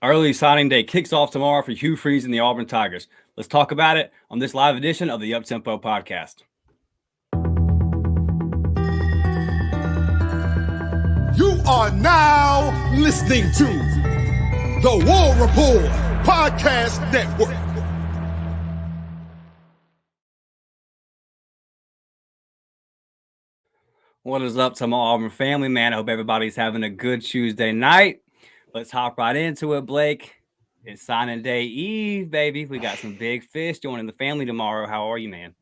Early signing day kicks off tomorrow for Hugh Freeze and the Auburn Tigers. Let's talk about it on this live edition of the Uptempo Podcast. You are now listening to the War Report Podcast Network. What is up to my Auburn family, man? I hope everybody's having a good Tuesday night. Let's hop right into it, Blake. It's signing day eve, baby. We got some big fish joining the family tomorrow. How are you, man?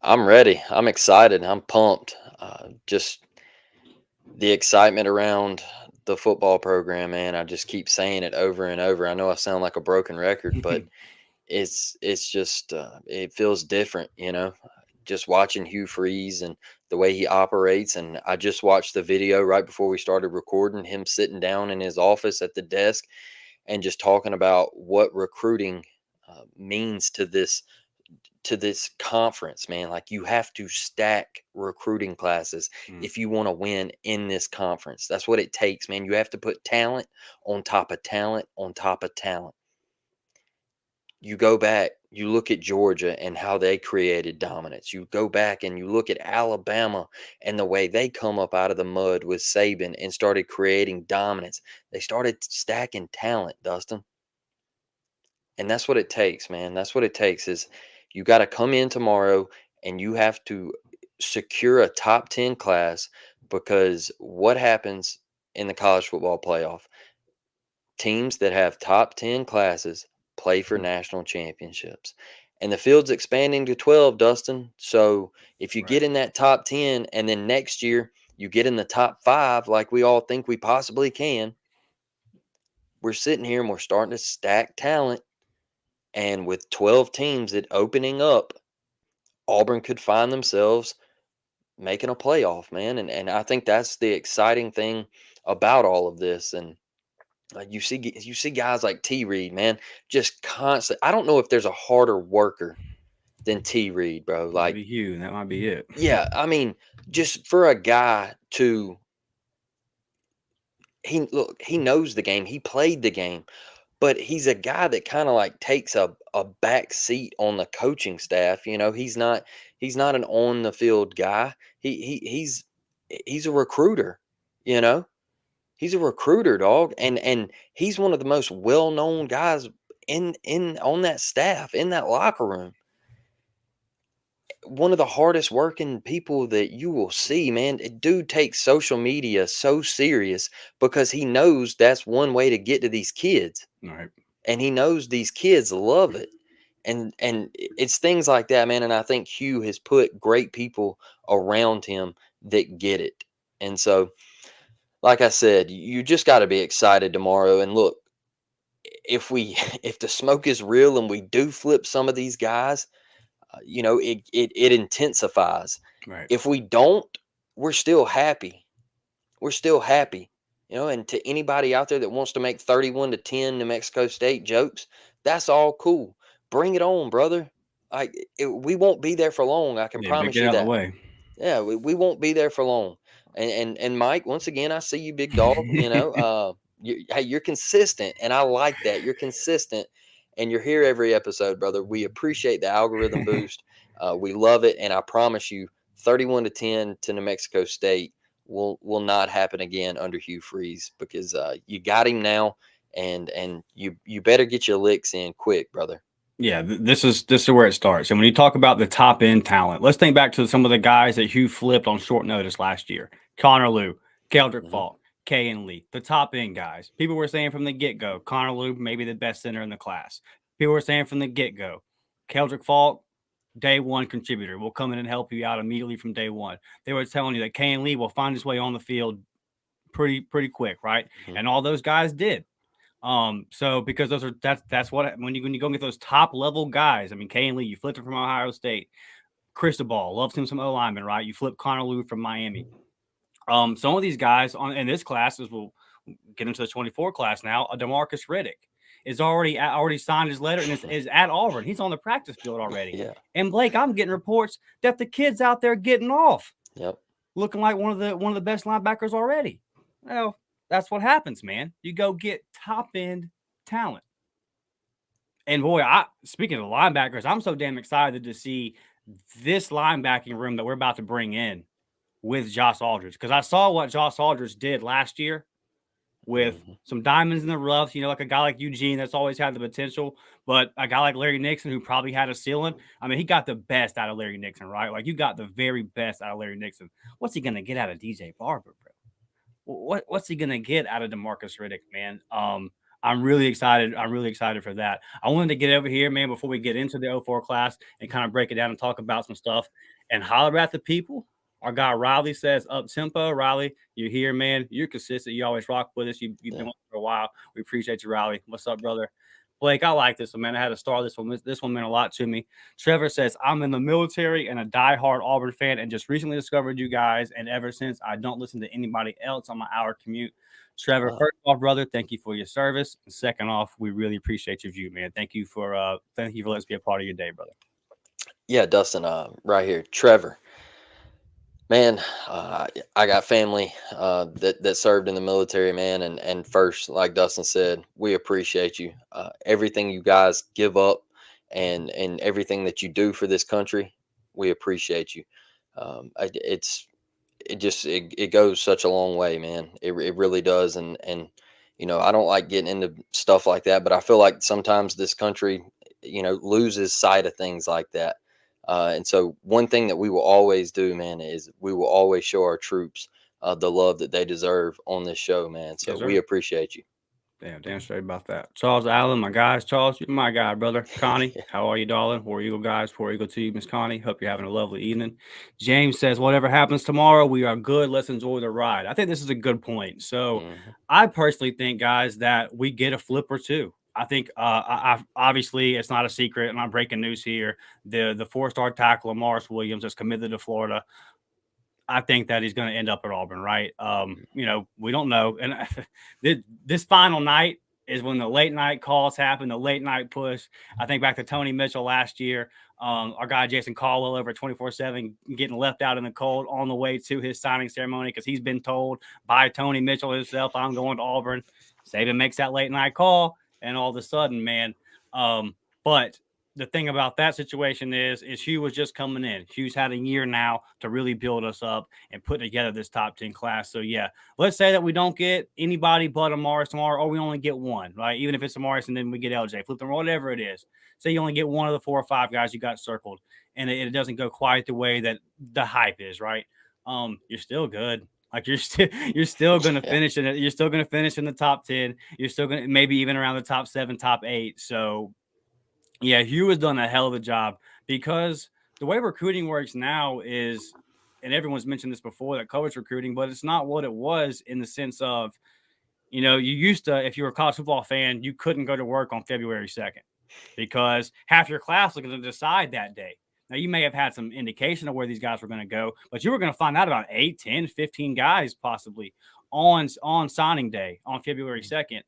I'm ready. I'm excited. I'm pumped. Just the excitement around the football program, man. I just keep saying it over and over. I know I sound like a broken record, but it's just it feels different, just watching Hugh Freeze and the way he operates. And I just watched the video right before we started recording, him sitting down in his office at the desk and just talking about what recruiting means to this conference, man. Like, you have to stack recruiting classes if you want to win in this conference. That's what it takes, man. You have to put talent on top of talent on top of talent. You go back, you look at Georgia and how they created dominance. You go back and you look at Alabama and the way they come up out of the mud with Saban and started creating dominance. They started stacking talent, Dustin. And that's what it takes, man. That's what it takes. Is you got to come in tomorrow and you have to secure a top 10 class, because what happens in the college football playoff? Teams that have top 10 classes play for national championships. And the field's expanding to 12, Dustin. So if you get in that top 10 and then next year you get in the top 5, like we all think we possibly can, we're sitting here and we're starting to stack talent. And with 12 teams that opening up, Auburn could find themselves making a playoff, man. And I think that's the exciting thing about all of this. And you see guys like T. Reed, man, just constant. I don't know if there's a harder worker than T. Reed, bro. Like, Maybe Hugh, that might be it. yeah, I mean, just for a guy to he knows the game, he played the game. But he's a guy that kind of like takes a back seat on the coaching staff. He's not an on the field guy. He's a recruiter. He's a recruiter, dog, and he's one of the most well known guys in on that staff, in that locker room. One of the hardest working people that you will see, man. Dude takes social media so serious because he knows that's one way to get to these kids. Right. And he knows these kids love it. And it's things like that, man. And I think Hugh has put great people around him that get it. And so, like I said, you just got to be excited tomorrow. And look, if the smoke is real and we do flip some of these guys, it intensifies. Right. If we don't, we're still happy. We're still happy. And to anybody out there that wants to make 31-10 New Mexico State jokes, that's all cool. Bring it on, brother. We won't be there for long. I can promise get you out that. of the way. Yeah, we won't be there for long. And Mike, once again, I see you, big dog. You're consistent, and I like that. You're consistent, and you're here every episode, brother. We appreciate the algorithm boost. We love it, and I promise you, 31-10 to New Mexico State will not happen again under Hugh Freeze, because you got him now, and you better get your licks in quick, brother. Yeah, this is where it starts. And when you talk about the top end talent, let's think back to some of the guys that Hugh flipped on short notice last year. Connor Lew, Keldrick Falk, Kayan Lee, the top end guys. People were saying from the get-go, Connor Lew, maybe the best center in the class. People were saying from the get-go, Keldrick Falk, day one contributor, will come in and help you out immediately from day one. They were telling you that Kayan Lee will find his way on the field pretty quick, right? And all those guys did. So because that's what when you go get those top level guys. I mean, Kayan Lee, you flipped him from Ohio State. Cristobal loves him some O-lineman, right? You flip Connor Lew from Miami. Some of these guys in this class, as we'll get into the 24 class now, DeMarcus Riddick is already signed his letter and is at Auburn. He's on the practice field already. Yeah. And Blake, I'm getting reports that the kid's out there getting off. Yep. Looking like one of the best linebackers already. Well, that's what happens, man. You go get top end talent. And boy, speaking of linebackers, I'm so damn excited to see this linebacking room that we're about to bring in with Josh Aldridge, because I saw what Josh Aldridge did last year with some diamonds in the rough, like a guy like Eugene that's always had the potential, but a guy like Larry Nixon who probably had a ceiling. I mean, he got the best out of Larry Nixon, right? Like, you got the very best out of Larry Nixon. What's he going to get out of DJ Barber, bro? What's he going to get out of DeMarcus Riddick, man? I'm really excited. I'm really excited for that. I wanted to get over here, man, before we get into the 04 class and kind of break it down and talk about some stuff and holler at the people. Our guy Riley says, up tempo. Riley, you're here, man. You're consistent. You always rock with us. You've been with us for a while. We appreciate you, Riley. What's up, brother? Blake, I like this one, man. I had to start this one. This one meant a lot to me. Trevor says, I'm in the military and a diehard Auburn fan and just recently discovered you guys. And ever since, I don't listen to anybody else on my hour commute. Trevor, first off, brother, thank you for your service. And second off, we really appreciate your view, man. Thank you for letting us be a part of your day, brother. Yeah, Dustin, right here. Trevor. Man, I got family that served in the military, man. And first, like Dustin said, we appreciate you. Everything you guys give up and everything that you do for this country, we appreciate you. It goes such a long way, man. It really does. And I don't like getting into stuff like that, but I feel like sometimes this country, loses sight of things like that. And so one thing that we will always do, man, is we will always show our troops the love that they deserve on this show, man. So Yes, we appreciate you. Damn straight about that. Charles Allen, my guys. Charles, you're my guy, brother. Connie, how are you, darling? War Eagle guys. War Eagle to you, Miss Connie. Hope you're having a lovely evening. James says, whatever happens tomorrow, we are good. Let's enjoy the ride. I think this is a good point. So I personally think, guys, that we get a flip or two. I think obviously it's not a secret, and I'm breaking news here. The 4-star tackle, Morris Williams, is committed to Florida. I think that he's going to end up at Auburn, right? We don't know. And this final night is when the late night calls happen, the late night push. I think back to Tony Mitchell last year. Our guy Jason Caldwell over at 24/7 getting left out in the cold on the way to his signing ceremony because he's been told by Tony Mitchell himself, I'm going to Auburn. Saban makes that late night call. And all of a sudden, man, but the thing about that situation is Hugh was just coming in. Hugh's had a year now to really build us up and put together this top 10 class. So, yeah, let's say that we don't get anybody but a Morris tomorrow, or we only get one, right? Even if it's a Morris and then we get LJ, flip them, whatever it is. Say you only get one of the 4 or 5 guys you got circled, and it doesn't go quite the way that the hype is, right? You're still good. Like you're still going to finish in it. You're still going to finish in the top 10. You're still going to maybe even around the top 7, top 8. So yeah, Hugh has done a hell of a job because the way recruiting works now is, and everyone's mentioned this before, that college recruiting, but it's not what it was in the sense of, you used to, if you were a college football fan, you couldn't go to work on February 2nd because half your class was going to decide that day. Now, you may have had some indication of where these guys were going to go, but you were going to find out about 8, 10, 15 guys possibly on signing day on February 2nd.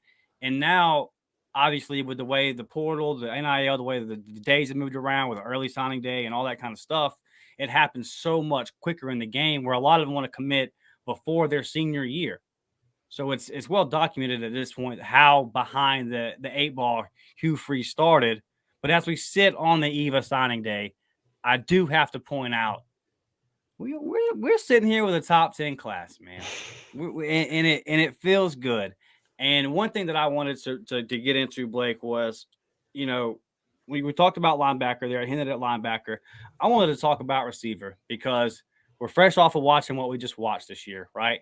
And now, obviously, with the way the portal, the NIL, the way the days have moved around with the early signing day and all that kind of stuff, it happens so much quicker in the game where a lot of them want to commit before their senior year. So it's well documented at this point how behind the 8 ball Hugh Freeze started. But as we sit on the eve of signing day, I do have to point out we're sitting here with a top 10 class, man, and it feels good. And one thing that I wanted to get into, Blake, was, we talked about linebacker there. I hinted at linebacker. I wanted to talk about receiver because we're fresh off of watching what we just watched this year, right?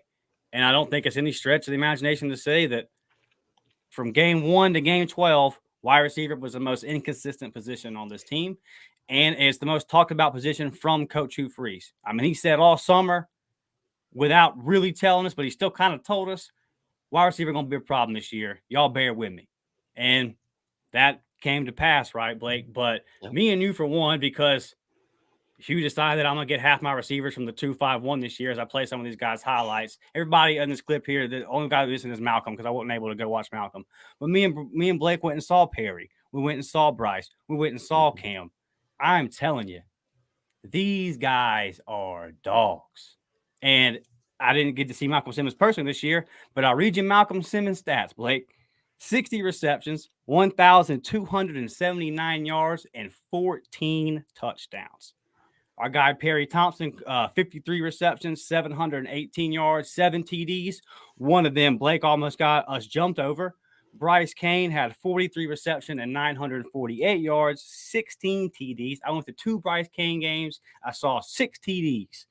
And I don't think it's any stretch of the imagination to say that from game 1 to game 12, wide receiver was the most inconsistent position on this team. And it's the most talked about position from Coach Hugh Freeze. I mean, he said all summer without really telling us, but he still kind of told us, wide receiver going to be a problem this year. Y'all bear with me. And that came to pass, right, Blake? But me and you for one, because Hugh decided I'm going to get half my receivers from the 2-5-1 this year as I play some of these guys' highlights. Everybody in this clip here, the only guy listening is Malcolm because I wasn't able to go watch Malcolm. But me and Blake went and saw Perry. We went and saw Bryce. We went and saw Cam. I'm telling you, these guys are dogs. And I didn't get to see Malcolm Simmons personally this year, but I'll read you Malcolm Simmons' stats, Blake. 60 receptions, 1,279 yards, and 14 touchdowns. Our guy Perry Thompson, 53 receptions, 718 yards, 7 TDs. One of them, Blake almost got us jumped over. Bryce Kane had 43 reception and 948 yards, 16 TDs. I went to 2 Bryce Kane games. I saw 6 TDs.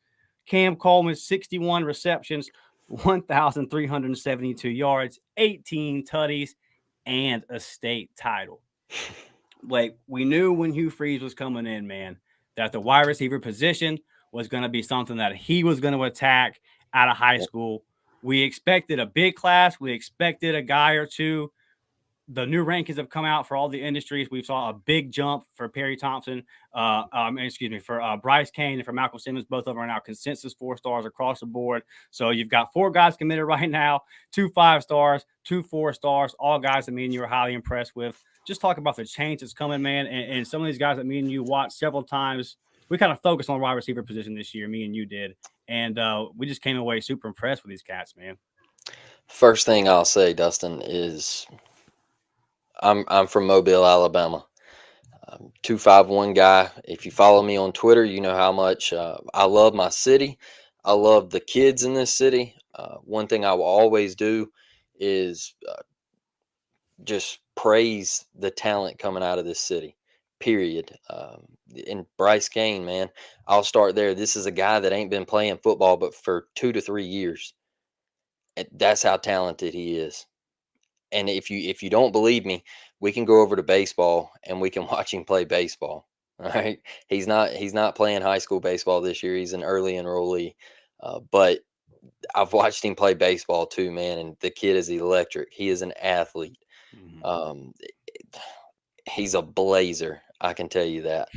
Cam Coleman, 61 receptions, 1,372 yards, 18 tutties, and a state title. Like, we knew when Hugh Freeze was coming in, man, that the wide receiver position was going to be something that he was going to attack out of high school. We expected a big class. We expected a guy or two. The new rankings have come out for all the industries. We saw a big jump for Perry Thompson, for Bryce Kane and for Malcolm Simmons. Both of them are now consensus 4 stars across the board. So you've got 4 guys committed right now, 2 5 stars, 2 4 stars, all guys that me and you are highly impressed with. Just talk about the change that's coming, man. And some of these guys that me and you watched several times, we kind of focused on wide receiver position this year. Me and you did. And we just came away super impressed with these cats, man. First thing I'll say, Dustin, is I'm from Mobile, Alabama. 251 guy. If you follow me on Twitter, you know how much I love my city. I love the kids in this city. One thing I will always do is just praise the talent coming out of this city, period. And Bryce Kane, man, I'll start there. This is a guy that ain't been playing football but for 2 to 3 years. And that's how talented he is. And if you don't believe me, we can go over to baseball and we can watch him play baseball. All right, he's not playing high school baseball this year. He's an early enrollee, but I've watched him play baseball too, man. And the kid is electric. He is an athlete. Mm-hmm. He's a blazer. I can tell you that.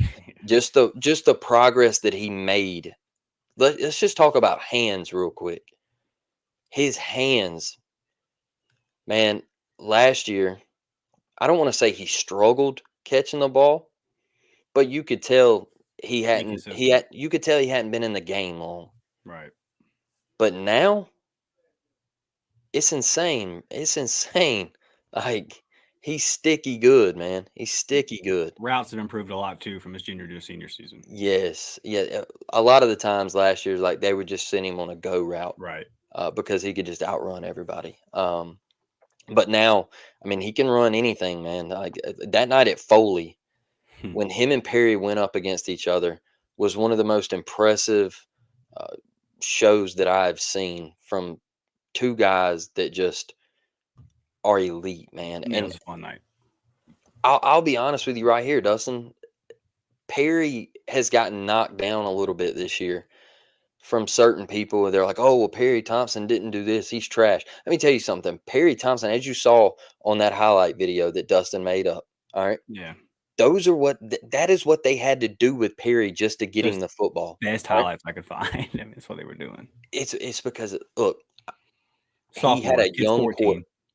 Just the progress that he made. Let's just talk about hands real quick. His hands, man. Last year, I don't want to say he struggled catching the ball, but you could tell you could tell he hadn't been in the game long. Right. But now it's insane. It's insane. Like, he's sticky good, man. He's sticky good. Routes have improved a lot too from his junior to senior season. Yes. Yeah. A lot of the times last year, like, they would just send him on a go route. Right. Because he could just outrun everybody. But now, I mean, he can run anything, man. Like, that night at Foley, when him and Perry went up against each other, was one of the most impressive shows that I've seen from 2 guys that just are elite, man. Yeah, and it was a fun night. I'll be honest with you right here, Dustin. Perry has gotten knocked down a little bit this year from certain people. They're like, oh, well, Perry Thompson didn't do this. He's trash. Let me tell you something. Perry Thompson, as you saw on that highlight video that Dustin made up, all right? Yeah. Those are that is what they had to do with Perry just to get him the football. Best highlights I could find. I mean, that's what they were doing. It's because, look, Sophomore, he had a young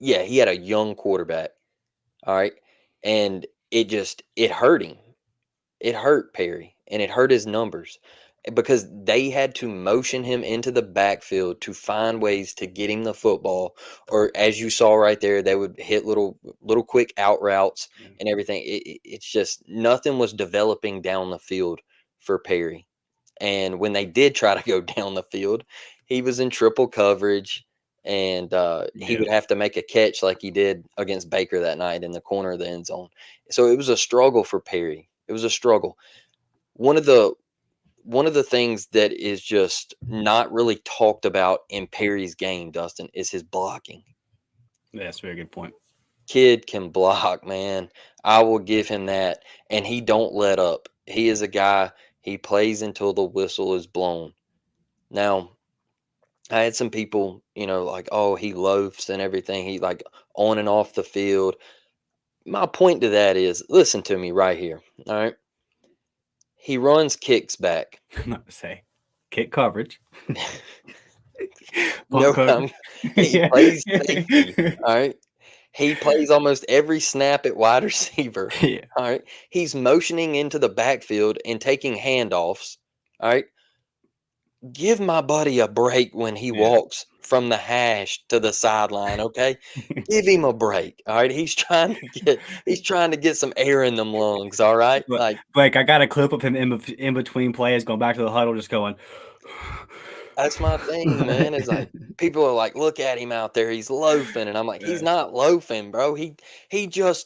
he had a young quarterback, all right? And it hurt him. It hurt Perry, and it hurt his numbers, because they had to motion him into the backfield to find ways to get him the football. Or, as you saw right there, they would hit little quick out routes and everything. It's just nothing was developing down the field for Perry. And when they did try to go down the field, he was in triple coverage, and he would have to make a catch like he did against Baker that night in the corner of the end zone. So it was a struggle for Perry. It was a struggle. One of the things that is just not really talked about in Perry's game, Dustin, is his blocking. Yeah, that's a very good point. Kid can block, man. I will give him that. And he don't let up. He is a guy, he plays until the whistle is blown. Now, I had some people, like, oh, he loafs and everything. He, like, on and off the field. My point to that is, listen to me right here, all right? He runs kicks back. I'm not to say kick coverage. He plays safety. All right. He plays almost every snap at wide receiver. Yeah. All right. He's motioning into the backfield and taking handoffs. All right. give my buddy a break when he Yeah. walks from the hash to the sideline, okay? Give him a break, all right? He's trying to get some air in them lungs, all right? But Like, Blake, I got a clip of him in between plays going back to the huddle, just going. that's my thing, man. It's like people are like, "Look at him out there. He's loafing." And I'm like, "He's Yeah. not loafing, bro. He was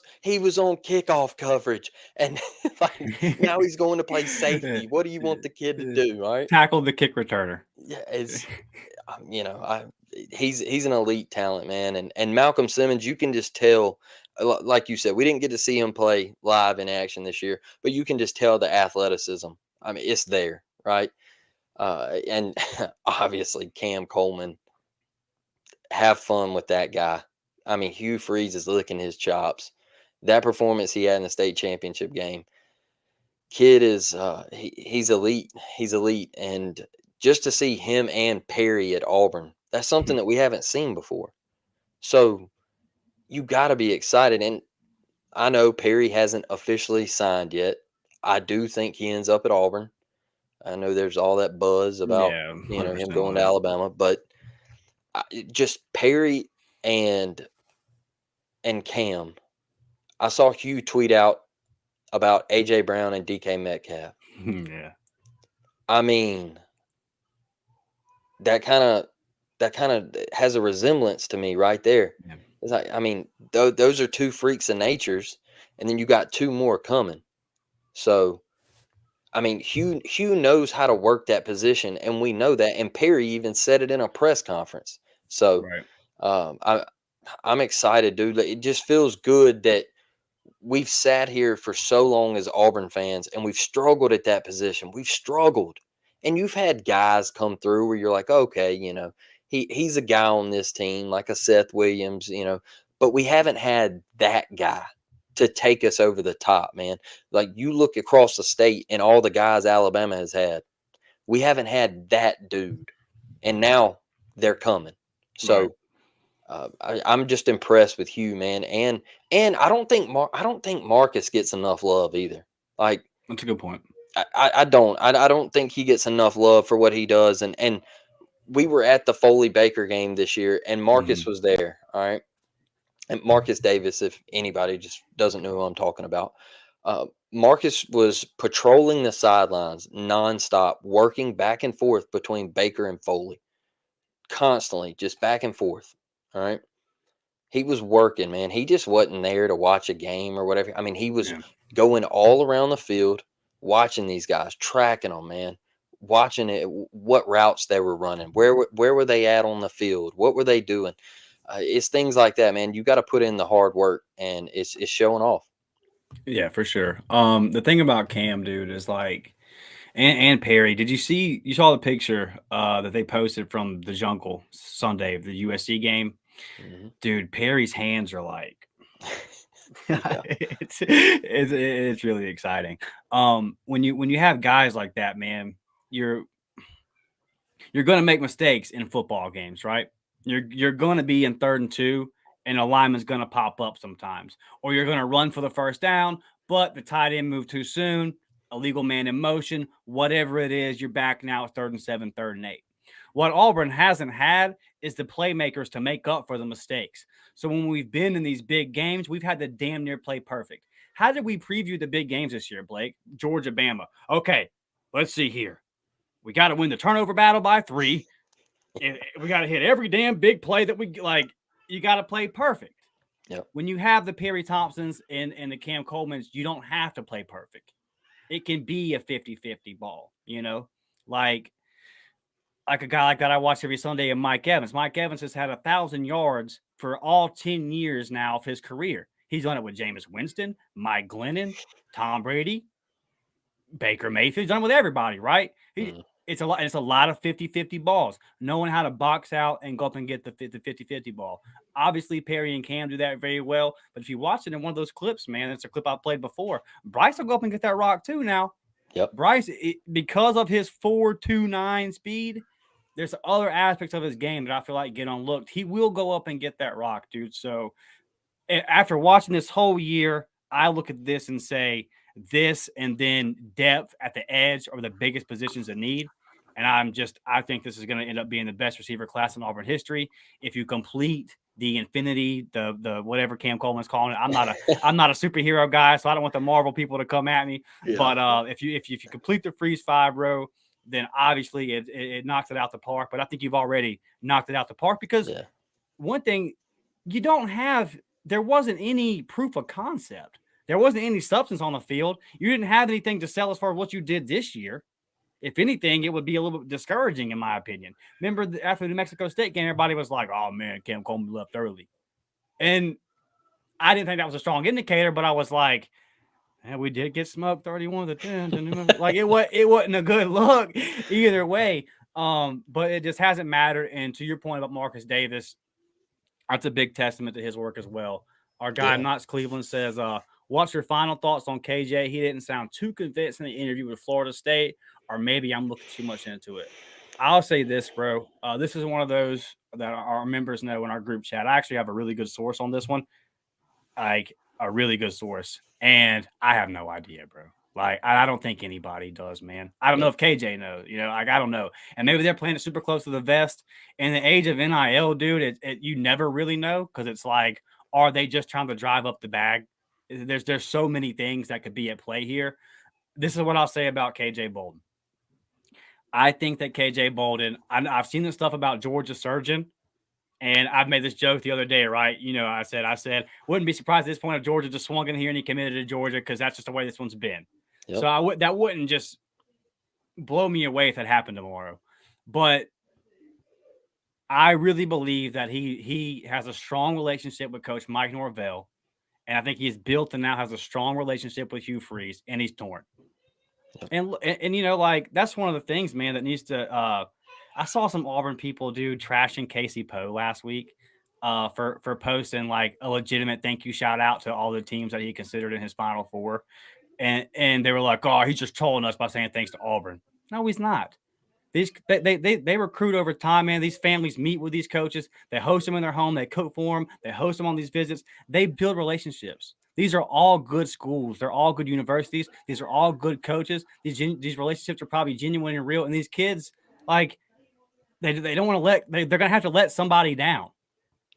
on kickoff coverage and like now he's going to play safety. What do you want the kid to do, all right?" Tackle the kick returner. Yeah, I he's an elite talent, man. And Malcolm Simmons, you can just tell like you said, we didn't get to see him play live in action this year, but you can just tell the athleticism. I mean, it's there, right? And obviously Cam Coleman, have fun with that guy. I mean, Hugh Freeze is licking his chops. That performance he had in the state championship game, kid is he's elite. He's elite, and just to see him and Perry at Auburn, that's something that we haven't seen before. So you got to be excited. And I know Perry hasn't officially signed yet. I do think he ends up at Auburn. I know there's all that buzz about Yeah, him 100% going on to that. Alabama, but just Perry and Cam. I saw Hugh tweet out about AJ Brown and DK Metcalf. Yeah. I mean, that kind of has a resemblance to me right there. Yeah. It's like, I mean, those are two freaks of natures, and then you got two more coming. So, I mean, Hugh knows how to work that position, and we know that. And Perry even said it in a press conference. So, Right. I'm excited, dude. It just feels good that we've sat here for so long as Auburn fans and we've struggled at that position. We've struggled. And you've had guys come through where you're like, okay, he's a guy on this team, like a Seth Williams, but we haven't had that guy to take us over the top, man. Like you look across the state and all the guys Alabama has had, we haven't had that dude. And now they're coming. Right. So I'm just impressed with Hugh, man, and I don't think Marcus gets enough love either. Like That's a good point. I don't think he gets enough love for what he does. And we were at the Foley Baker game this year, and Marcus was there. All right, and Marcus Davis, if anybody just doesn't know who I'm talking about, Marcus was patrolling the sidelines nonstop, working back and forth between Baker and Foley, constantly, just back and forth. All right. He was working, man. He just wasn't there to watch a game or whatever. I mean, he was Yeah. going all around the field, watching these guys, tracking them, man, watching it, what routes they were running, where were they at on the field, what were they doing. It's things like that, man. You got to put in the hard work, and it's showing off. Yeah, for sure. The thing about Cam, dude, is like, and Perry. You saw the picture that they posted from the Jungle Sunday of the USC game, dude. Perry's hands are like, Yeah. it's really exciting. When you have guys like that, man, you're going to make mistakes in football games, right? You're going to be in 3rd and 2, and a lineman's going to pop up sometimes, or you're going to run for the first down, but the tight end moved too soon, illegal man in motion, whatever it is, you're back now at 3rd and 7, 3rd and 8. What Auburn hasn't had is the playmakers to make up for the mistakes. So when we've been in these big games, we've had to damn near play perfect. How did we preview the big games this year, Blake? Georgia, Bama. Okay, let's see here. We got to win the turnover battle by 3. We got to hit every damn big play that we like. You got to play perfect. Yep. When you have the Perry Thompsons and the Cam Colemans, you don't have to play perfect. It can be a 50-50 ball, like a guy like that I watch every Sunday and Mike Evans. Mike Evans has had 1,000 yards for all 10 years now of his career. He's done it with Jameis Winston, Mike Glennon, Tom Brady, Baker Mayfield. He's done it with everybody, right? It's a lot of 50-50 balls, knowing how to box out and go up and get the 50-50 ball. Obviously, Perry and Cam do that very well. But if you watch it in one of those clips, man, it's a clip I played before. Bryce will go up and get that rock too now. Yep. Bryce, because of his 4.29 speed, there's other aspects of his game that I feel like get unlooked. He will go up and get that rock, dude. So after watching this whole year, I look at this and say this and then depth at the edge are the biggest positions of need. And I think this is going to end up being the best receiver class in Auburn history. If you complete the infinity, the whatever Cam Coleman's calling it, I'm not a superhero guy, so I don't want the Marvel people to come at me. Yeah. But if you complete the Freeze 5 row, then obviously it knocks it out the park. But I think you've already knocked it out the park because one thing there wasn't any proof of concept. There wasn't any substance on the field. You didn't have anything to sell as far as what you did this year. If anything, it would be a little bit discouraging, in my opinion. Remember, after the New Mexico State game, everybody was like, oh, man, Cam Coleman left early. And I didn't think that was a strong indicator, but I was like, man, we did get smoked 31-10. Like, it wasn't a good look either way. But it just hasn't mattered. And to your point about Marcus Davis, that's a big testament to his work as well. Our guy, Knox Cleveland, says, what's your final thoughts on KJ? He didn't sound too convinced in the interview with Florida State, or maybe I'm looking too much into it. I'll say this, bro. This is one of those that our members know in our group chat. I actually have a really good source on this one, like a really good source, and I have no idea, bro. Like, I don't think anybody does, man. I don't know if KJ knows, like, I don't know. And maybe they're playing it super close to the vest. In the age of NIL, dude, you never really know because it's like, are they just trying to drive up the bag? There's so many things that could be at play here. This is what I'll say about KJ Bolden. I think that KJ Bolden, I've seen this stuff about Georgia Surgeon, and I've made this joke the other day, right? I said, wouldn't be surprised at this point if Georgia just swung in here and he committed to Georgia because that's just the way this one's been. Yep. So that wouldn't just blow me away if that happened tomorrow. But I really believe that he has a strong relationship with Coach Mike Norvell, and I think he's built and now has a strong relationship with Hugh Freeze, and he's torn. Yep. And like, that's one of the things, man, that needs to I saw some Auburn people trashing Casey Poe last week for posting like a legitimate thank you shout out to all the teams that he considered in his Final Four. And they were like, oh, he's just trolling us by saying thanks to Auburn. No, he's not. They recruit over time, man. These families meet with these coaches. They host them in their home. They cook for them. They host them on these visits. They build relationships. These are all good schools. They're all good universities. These are all good coaches. These relationships are probably genuine and real. And these kids, like, they don't want to they're going to have to let somebody down.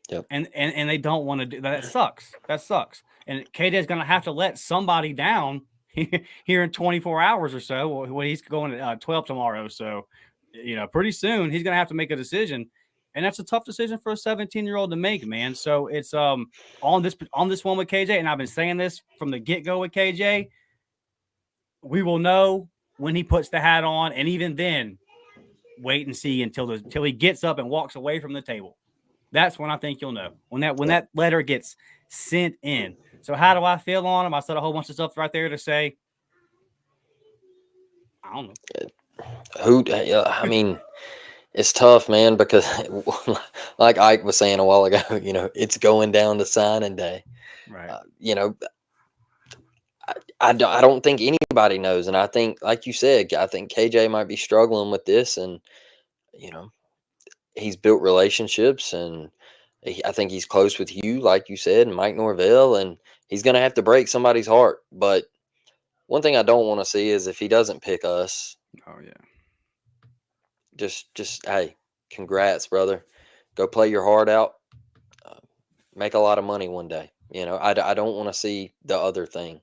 Yep. And they don't want to do that. That sucks. And KJ is going to have to let somebody down here in 24 hours or so. When he's going to 12 tomorrow. So, pretty soon he's going to have to make a decision. And that's a tough decision for a 17-year-old to make, man. So it's on this one with KJ, and I've been saying this from the get-go with KJ. We will know when he puts the hat on, and even then, wait and see until he gets up and walks away from the table. That's when I think you'll know. When that letter gets sent in. So how do I feel on him? I said a whole bunch of stuff right there to say. I don't know. I mean, it's tough, man, because like Ike was saying a while ago, it's going down to signing day. Right. I don't think anybody knows. And I think, like you said, I think KJ might be struggling with this. And, he's built relationships, and I think he's close with Hugh, like you said, and Mike Norvell, and he's going to have to break somebody's heart. But one thing I don't want to see is if he doesn't pick us. Oh, yeah. Just hey, congrats, brother. Go play your heart out. Make a lot of money one day. I don't want to see the other thing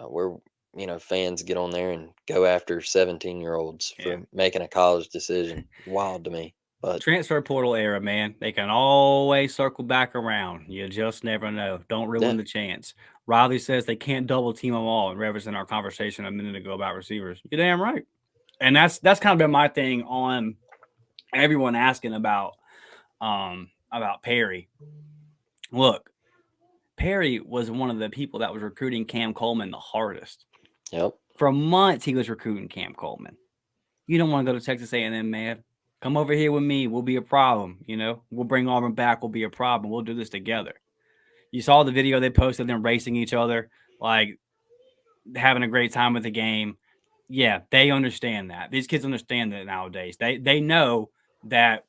where, fans get on there and go after 17-year-olds for making a college decision. Wild to me. But transfer portal era, man. They can always circle back around. You just never know. Don't ruin the chance. Riley says they can't double team them all in reference in our conversation a minute ago about receivers. You're damn right. And that's kind of been my thing on everyone asking about Perry. Look, Perry was one of the people that was recruiting Cam Coleman the hardest. Yep. For months, he was recruiting Cam Coleman. You don't want to go to Texas A&M, man. Come over here with me. We'll be a problem. We'll bring Auburn back. We'll be a problem. We'll do this together. You saw the video they posted, them racing each other, like having a great time with the game. Yeah, they understand that. These kids understand that nowadays. They know that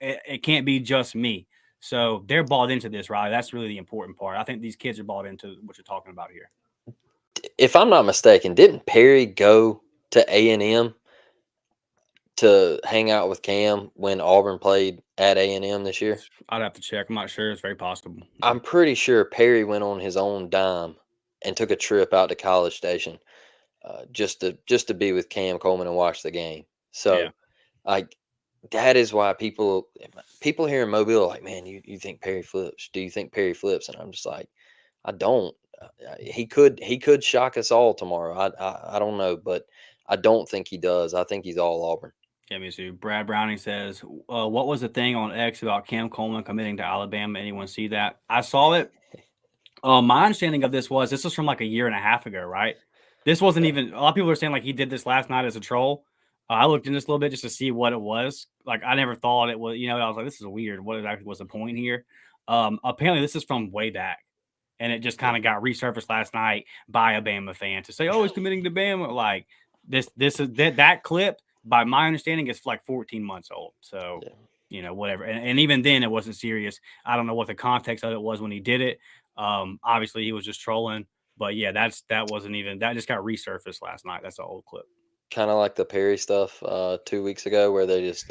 it can't be just me. So they're bought into this, Riley. That's really the important part. I think these kids are bought into what you're talking about here. If I'm not mistaken, didn't Perry go to A&M to hang out with Cam when Auburn played at A&M this year? I'd have to check. I'm not sure. It's very possible. I'm pretty sure Perry went on his own dime and took a trip out to College Station just to be with Cam Coleman and watch the game. Yeah. So, like, that is why people here in Mobile are like, man, you think Perry flips? Do you think Perry flips? And I'm just like, I don't. He could shock us all tomorrow. I don't know, but I don't think he does. I think he's all Auburn. Yeah, me too. Brad Browning says, what was the thing on X about Cam Coleman committing to Alabama? Anyone see that? I saw it. My understanding of this was from like a year and a half ago, right? This wasn't even, a lot of people are saying like he did this last night as a troll. I looked into this a little bit just to see what it was. Like, I never thought it was, I was like, this is weird. What exactly was the point here? Apparently this is from way back. And it just kind of got resurfaced last night by a Bama fan to say, oh, he's committing to Bama. Like, this is that clip, by my understanding, is like 14 months old. So, whatever. And even then, it wasn't serious. I don't know what the context of it was when he did it. Obviously, he was just trolling. But yeah, that just got resurfaced last night. That's an old clip. Kind of like the Perry stuff 2 weeks ago, where they just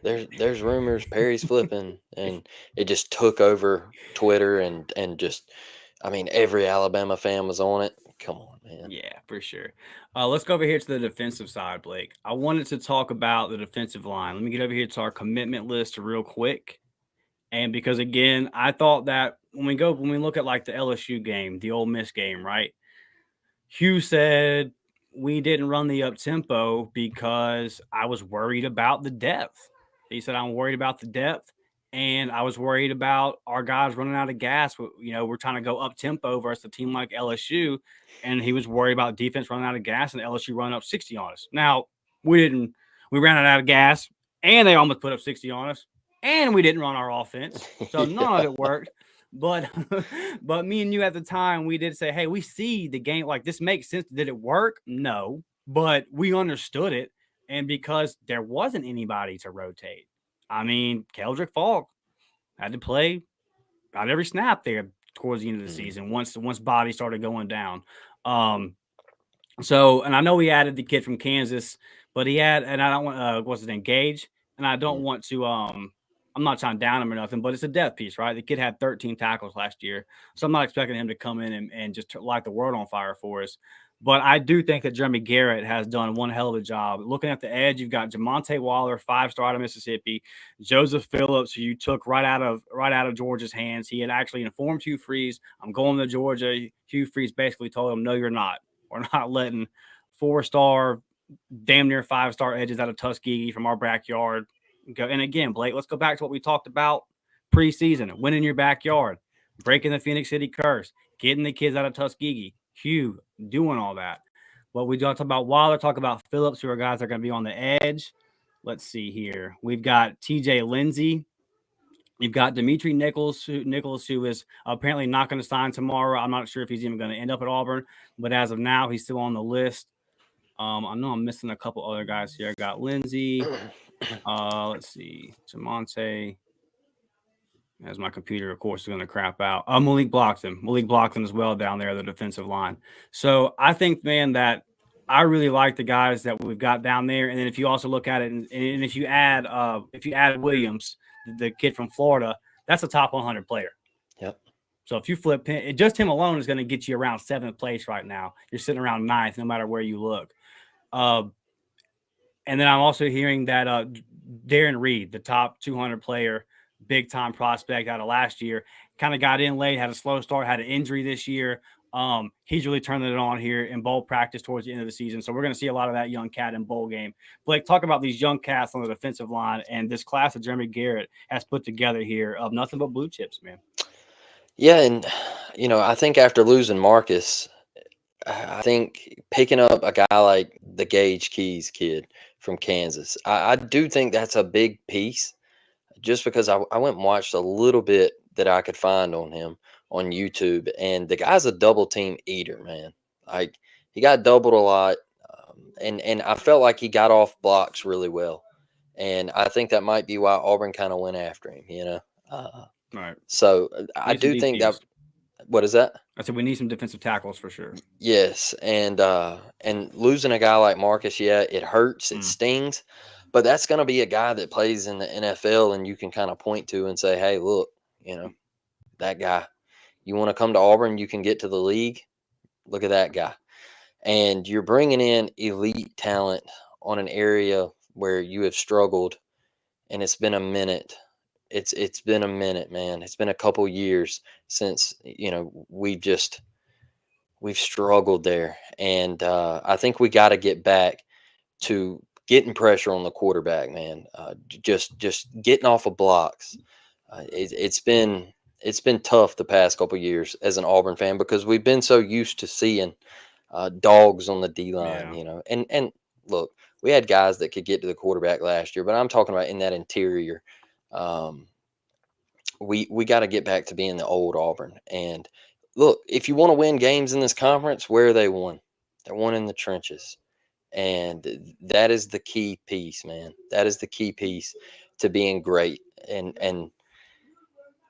there's rumors Perry's flipping, and it just took over Twitter and just, I mean, every Alabama fan was on it. Come on, man. Yeah, for sure. Let's go over here to the defensive side, Blake. I wanted to talk about the defensive line. Let me get over here to our commitment list real quick. And because, again, I thought that when we look at like the LSU game, the Ole Miss game, right? Hugh said we didn't run the up tempo because I was worried about the depth. He said, I'm worried about the depth, and I was worried about our guys running out of gas. We're trying to go up tempo versus a team like LSU, and he was worried about defense running out of gas and LSU running up 60 on us. Now, we ran out of gas, and they almost put up 60 on us, and we didn't run our offense. So none of it worked. But me and you at the time, we did say, hey, we see the game. Like, this makes sense. Did it work? No. But we understood it. And because there wasn't anybody to rotate. I mean, Keldrick Falk had to play about every snap there towards the end of the season once bodies started going down. So, and I know he added the kid from Kansas, but and I don't want what's his name, Gage, and I don't want to I'm not trying to down him or nothing, but it's a depth piece, right? The kid had 13 tackles last year, so I'm not expecting him to come in and just light the world on fire for us. But I do think that Jeremy Garrett has done one hell of a job. Looking at the edge, you've got Jamonte Waller, 5-star out of Mississippi, Joseph Phillips, who you took right out of Georgia's hands. He had actually informed Hugh Freeze, I'm going to Georgia. Hugh Freeze basically told him, no, you're not. We're not letting 4-star, damn near 5-star edges out of Tuskegee from our backyard go. And again, Blake, let's go back to what we talked about preseason: winning your backyard, breaking the Phoenix City curse, getting the kids out of Tuskegee. Hugh doing all that. But we talk about Waller, talk about Phillips, who are guys that are going to be on the edge. Let's see here. We've got TJ Lindsey. You've got Dimitri Nichols, who is apparently not going to sign tomorrow. I'm not sure if he's even going to end up at Auburn, but as of now, he's still on the list. I know I'm missing a couple other guys here. I got Lindsey. Let's see. Jamonte. As my computer, of course, is going to crap out. Malik Blockton as well down there, the defensive line. So I think, man, that I really like the guys that we've got down there. And then if you also look at it, and if you add Williams, the kid from Florida, that's a top 100 player. Yep. So if you flip him, just him alone is going to get you around 7th place right now. You're sitting around 9th, no matter where you look. And then I'm also hearing that Darren Reed, the top 200 player, big time prospect out of last year, kind of got in late, had a slow start, had an injury this year. He's really turning it on here in bowl practice towards the end of the season. So we're going to see a lot of that young cat in bowl game. Blake, talk about these young cats on the defensive line and this class that Jeremy Garrett has put together here of nothing but blue chips, man. Yeah, and, I think after losing Marcus, I think picking up a guy like the Gage Keys kid from Kansas, I do think that's a big piece, just because I went and watched a little bit that I could find on him on YouTube, and the guy's a double team eater, man. Like, he got doubled a lot, and I felt like he got off blocks really well, and I think that might be why Auburn kind of went after him, Right. So I do think that What is that? I said we need some defensive tackles for sure. Yes, and losing a guy like Marcus, yeah, it hurts, it stings, but that's going to be a guy that plays in the NFL, and you can kind of point to and say, "Hey, look, that guy. You want to come to Auburn, you can get to the league. Look at that guy." And you're bringing in elite talent on an area where you have struggled, and it's been a minute. It's been a minute, man. It's been a couple years since we've struggled there, and I think we got to get back to getting pressure on the quarterback, man. Just getting off of blocks. It's been tough the past couple years as an Auburn fan because we've been so used to seeing dogs on the D line, Yeah. And look, we had guys that could get to the quarterback last year, but I'm talking about in that interior. We got to get back to being the old Auburn. And look, if you want to win games in this conference, where are they won? They're won in the trenches. And that is the key piece, man. That is the key piece to being great. And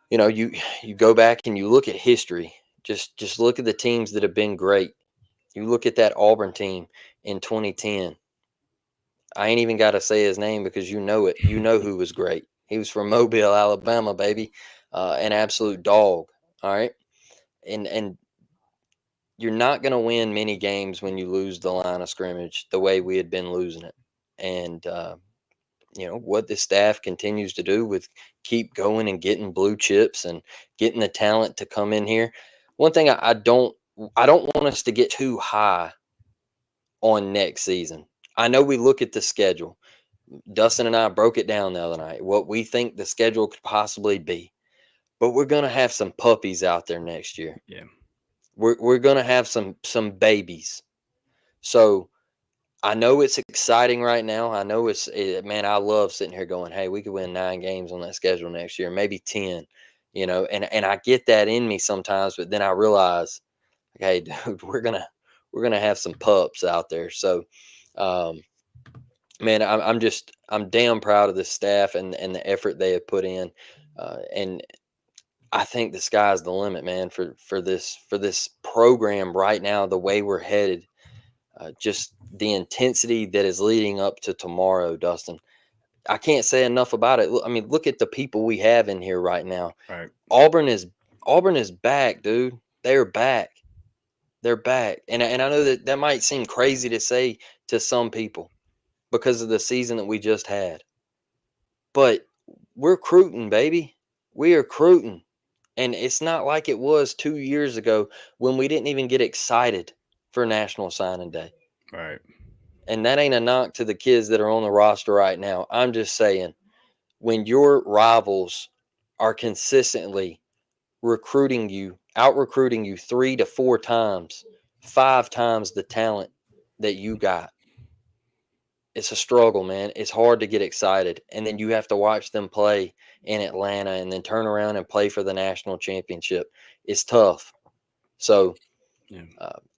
you go back and you look at history. Just look at the teams that have been great. You look at that Auburn team in 2010. I ain't even got to say his name because you know it. You know who was great. He was from Mobile, Alabama, baby. An absolute dog. All right. And you're not going to win many games when you lose the line of scrimmage the way we had been losing it. And, what the staff continues to do with keep going and getting blue chips and getting the talent to come in here. One thing I don't want us to get too high on next season. I know we look at the schedule. Dustin and I broke it down the other night, what we think the schedule could possibly be. But we're going to have some puppies out there next year. Yeah. We're going to have some babies. So I know it's exciting right now. I know man, I love sitting here going, hey, we could win 9 games on that schedule next year, maybe 10, and I get that in me sometimes, but then I realize, hey, dude, we're going to have some pups out there. So, man, I'm damn proud of the staff and the effort they have put in. And I think the sky's the limit, man, for this program right now, the way we're headed, just the intensity that is leading up to tomorrow, Dustin. I can't say enough about it. I mean, look at the people we have in here right now. Right. Auburn is back, dude. They're back. They're back. And I know that might seem crazy to say to some people because of the season that we just had. But we're recruiting, baby. We are recruiting. And it's not like it was 2 years ago when we didn't even get excited for National Signing Day. Right. And that ain't a knock to the kids that are on the roster right now. I'm just saying, when your rivals are consistently out-recruiting you 3 to 4 times, 5 times the talent that you got, it's a struggle, man. It's hard to get excited. And then you have to watch them play in Atlanta and then turn around and play for the national championship. It's tough. So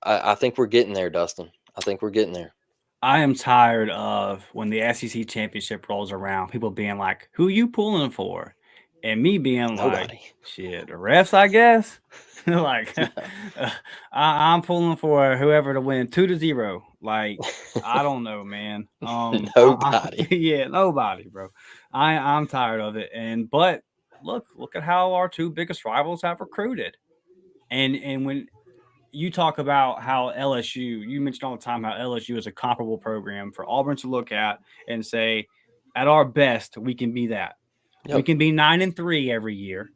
I think we're getting there, Dustin. I think we're getting there. I am tired of when the SEC championship rolls around, people being like, who you pulling for? And me being like, shit, the refs, I guess. Like, I'm pulling for whoever to win 2-0. Like, I don't know, man. Nobody. Nobody, bro. I'm tired of it. But look at how our 2 biggest rivals have recruited. And when you talk about how LSU, you mentioned all the time how LSU is a comparable program for Auburn to look at and say, at our best, we can be that. Yep. We can be 9-3 every year,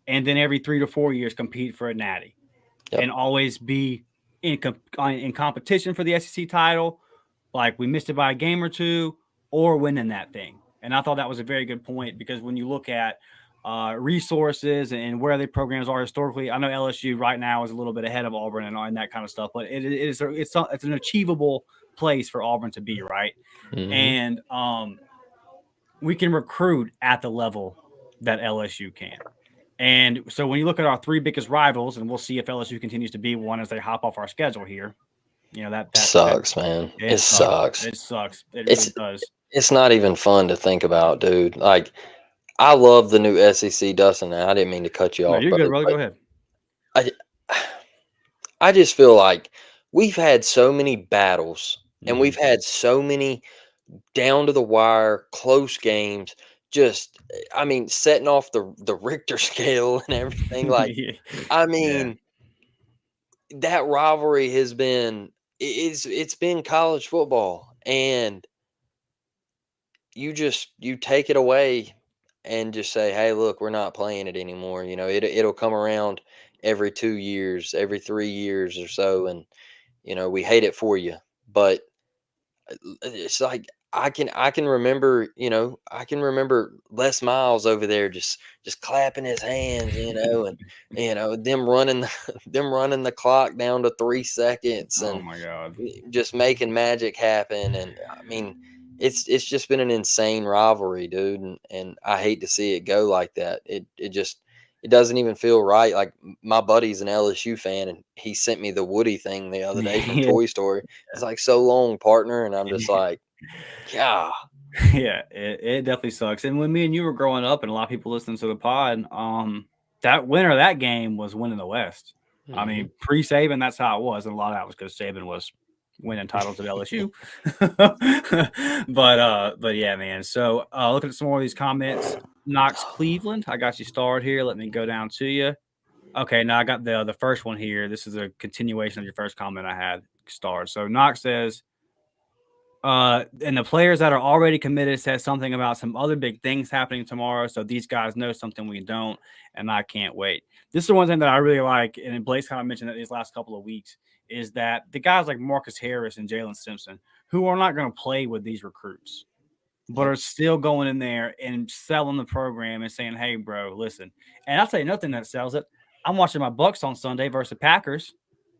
and then every 3 to 4 years compete for a natty, and always be in competition for the SEC title, like we missed it by a game or 2, or winning that thing. And I thought that was a very good point because when you look at resources and where the programs are historically, I know LSU right now is a little bit ahead of Auburn and that kind of stuff, but it's an achievable place for Auburn to be, right? Mm-hmm. And we can recruit at the level that LSU can. And so when you look at our 3 biggest rivals, and we'll see if LSU continues to be one as they hop off our schedule here, that sucks, man. It sucks. It sucks. It really does. It's not even fun to think about, dude. Like, I love the new SEC, Dustin. I didn't mean to cut you off. You're good, brother. Go ahead. I I just feel like we've had so many battles and Mhm. we've had so many down to the wire close games. Just, I mean, setting off the Richter scale and everything. Like, Yeah. I Yeah. mean, that rivalry has been it's been college football, and you take it away and just say, hey, look, we're not playing it anymore. It'll come around every 2 years, every 3 years or so, and we hate it for you. But it's like I can remember, I can remember Les Miles over there just clapping his hands, and them running them running the clock down to 3 seconds, Oh and my God. just making magic happen. And I mean, it's just been an insane rivalry, dude, and I hate to see it go like that. It doesn't even feel right. Like, my buddy's an LSU fan, and he sent me the Woody thing the other day from Yeah. Toy Story. It's like, so long, partner, and I'm just like, yeah. Yeah, it definitely sucks. And when me and you were growing up, and a lot of people listening to the pod, that winner of that game was winning the West. I Hmm. mean, pre-Saban, that's how it was, and a lot of that was because Saban was winning titles at LSU. But yeah, man. So looking at some more of these comments, Knox Cleveland, I got you starred here. Let me go down to you. Okay, now I got the first one here. This is a continuation of your first comment I had starred. So Knox says, and the players that are already committed said something about some other big things happening tomorrow. So these guys know something we don't, and I can't wait. This is the one thing that I really like, and Blake's kind of mentioned it these last couple of weeks, is that the guys like Marcus Harris and Jalen Simpson, who are not going to play with these recruits, but Yep. are still going in there and selling the program and saying, "Hey, bro, listen." And I'll tell you nothing that sells it. I'm watching my Bucks on Sunday versus the Packers,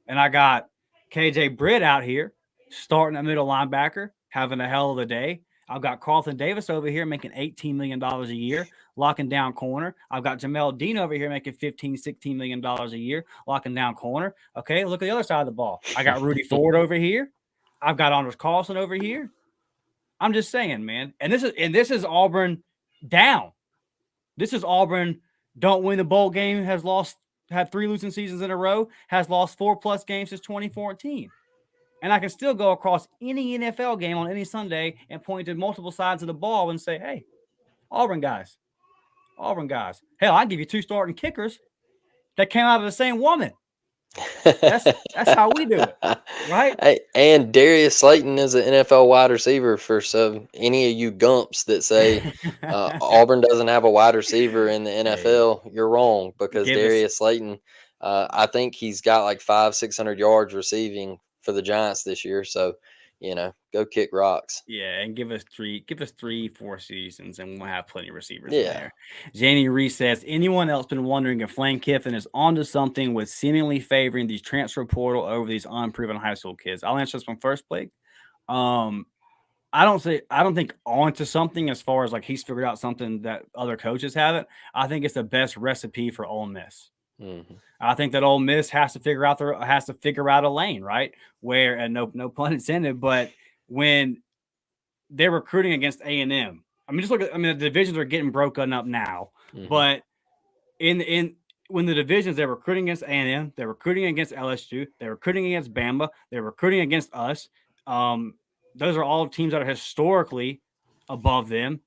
and I got KJ Britt out here starting at middle linebacker, having a hell of a day. I've got Carlton Davis over here making $18 million a year, locking down corner. I've got Jamel Dean over here making $15, $16 million a year, locking down corner. Okay, look at the other side of the ball. I got Rudy Ford over here. I've got Anders Carlson over here. I'm just saying, man. And this is Auburn down. This is Auburn don't win the bowl game, had 3 losing seasons in a row, has lost 4+ games since 2014. And I can still go across any NFL game on any Sunday and point to multiple sides of the ball and say, hey, Auburn guys, Auburn guys. Hell, I give you 2 starting kickers that came out of the same woman. That's how we do it, right? Hey, and Darius Slayton is an NFL wide receiver. For so any of you gumps that say Auburn doesn't have a wide receiver in the Hey, NFL, you're wrong, because give us Darius Slayton, I think he's got like 500-600 yards receiving for the Giants this year. So, go kick rocks. Yeah, and give us 3, 4 seasons, and we'll have plenty of receivers in Yeah. there. Janie Reese says, anyone else been wondering if Lane Kiffin is onto something with seemingly favoring the transfer portal over these unproven high school kids? I'll answer this one first, Blake. Um, I don't think onto something as far as like he's figured out something that other coaches haven't. I think it's the best recipe for Ole Miss. Hmm. I think that Ole Miss has to figure out a lane, right? Where, and no pun intended, but when they're recruiting against A&M. I mean, just look at, the divisions are getting broken up now, Hmm. but in when the divisions, they're recruiting against A&M, they're recruiting against LSU, they're recruiting against Bama, they're recruiting against us. Those are all teams that are historically above them.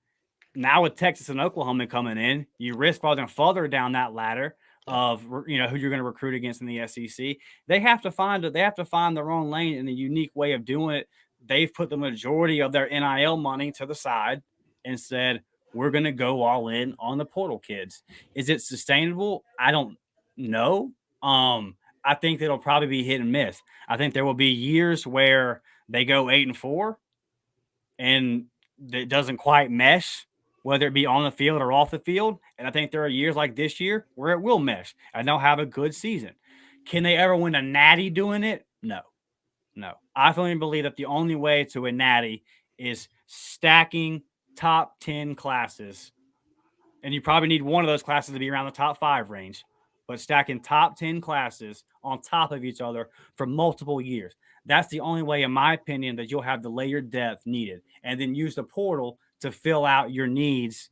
Now with Texas and Oklahoma coming in, you risk falling further down that ladder Yep. of who you're going to recruit against in the SEC. They have to find their own lane in a unique way of doing it. They've put the majority of their NIL money to the side and said, we're going to go all in on the portal kids. Is it sustainable? I don't know. I think it'll probably be hit and miss. I think there will be years where they go 8-4 and it doesn't quite mesh, whether it be on the field or off the field. And I think there are years like this year where it will mesh and they'll have a good season. Can they ever win a natty doing it? No. I firmly believe that the only way to a natty is stacking top 10 classes. And you probably need one of those classes to be around the top 5 range, but stacking top 10 classes on top of each other for multiple years. That's the only way, in my opinion, that you'll have the layered depth needed, and then use the portal to fill out your needs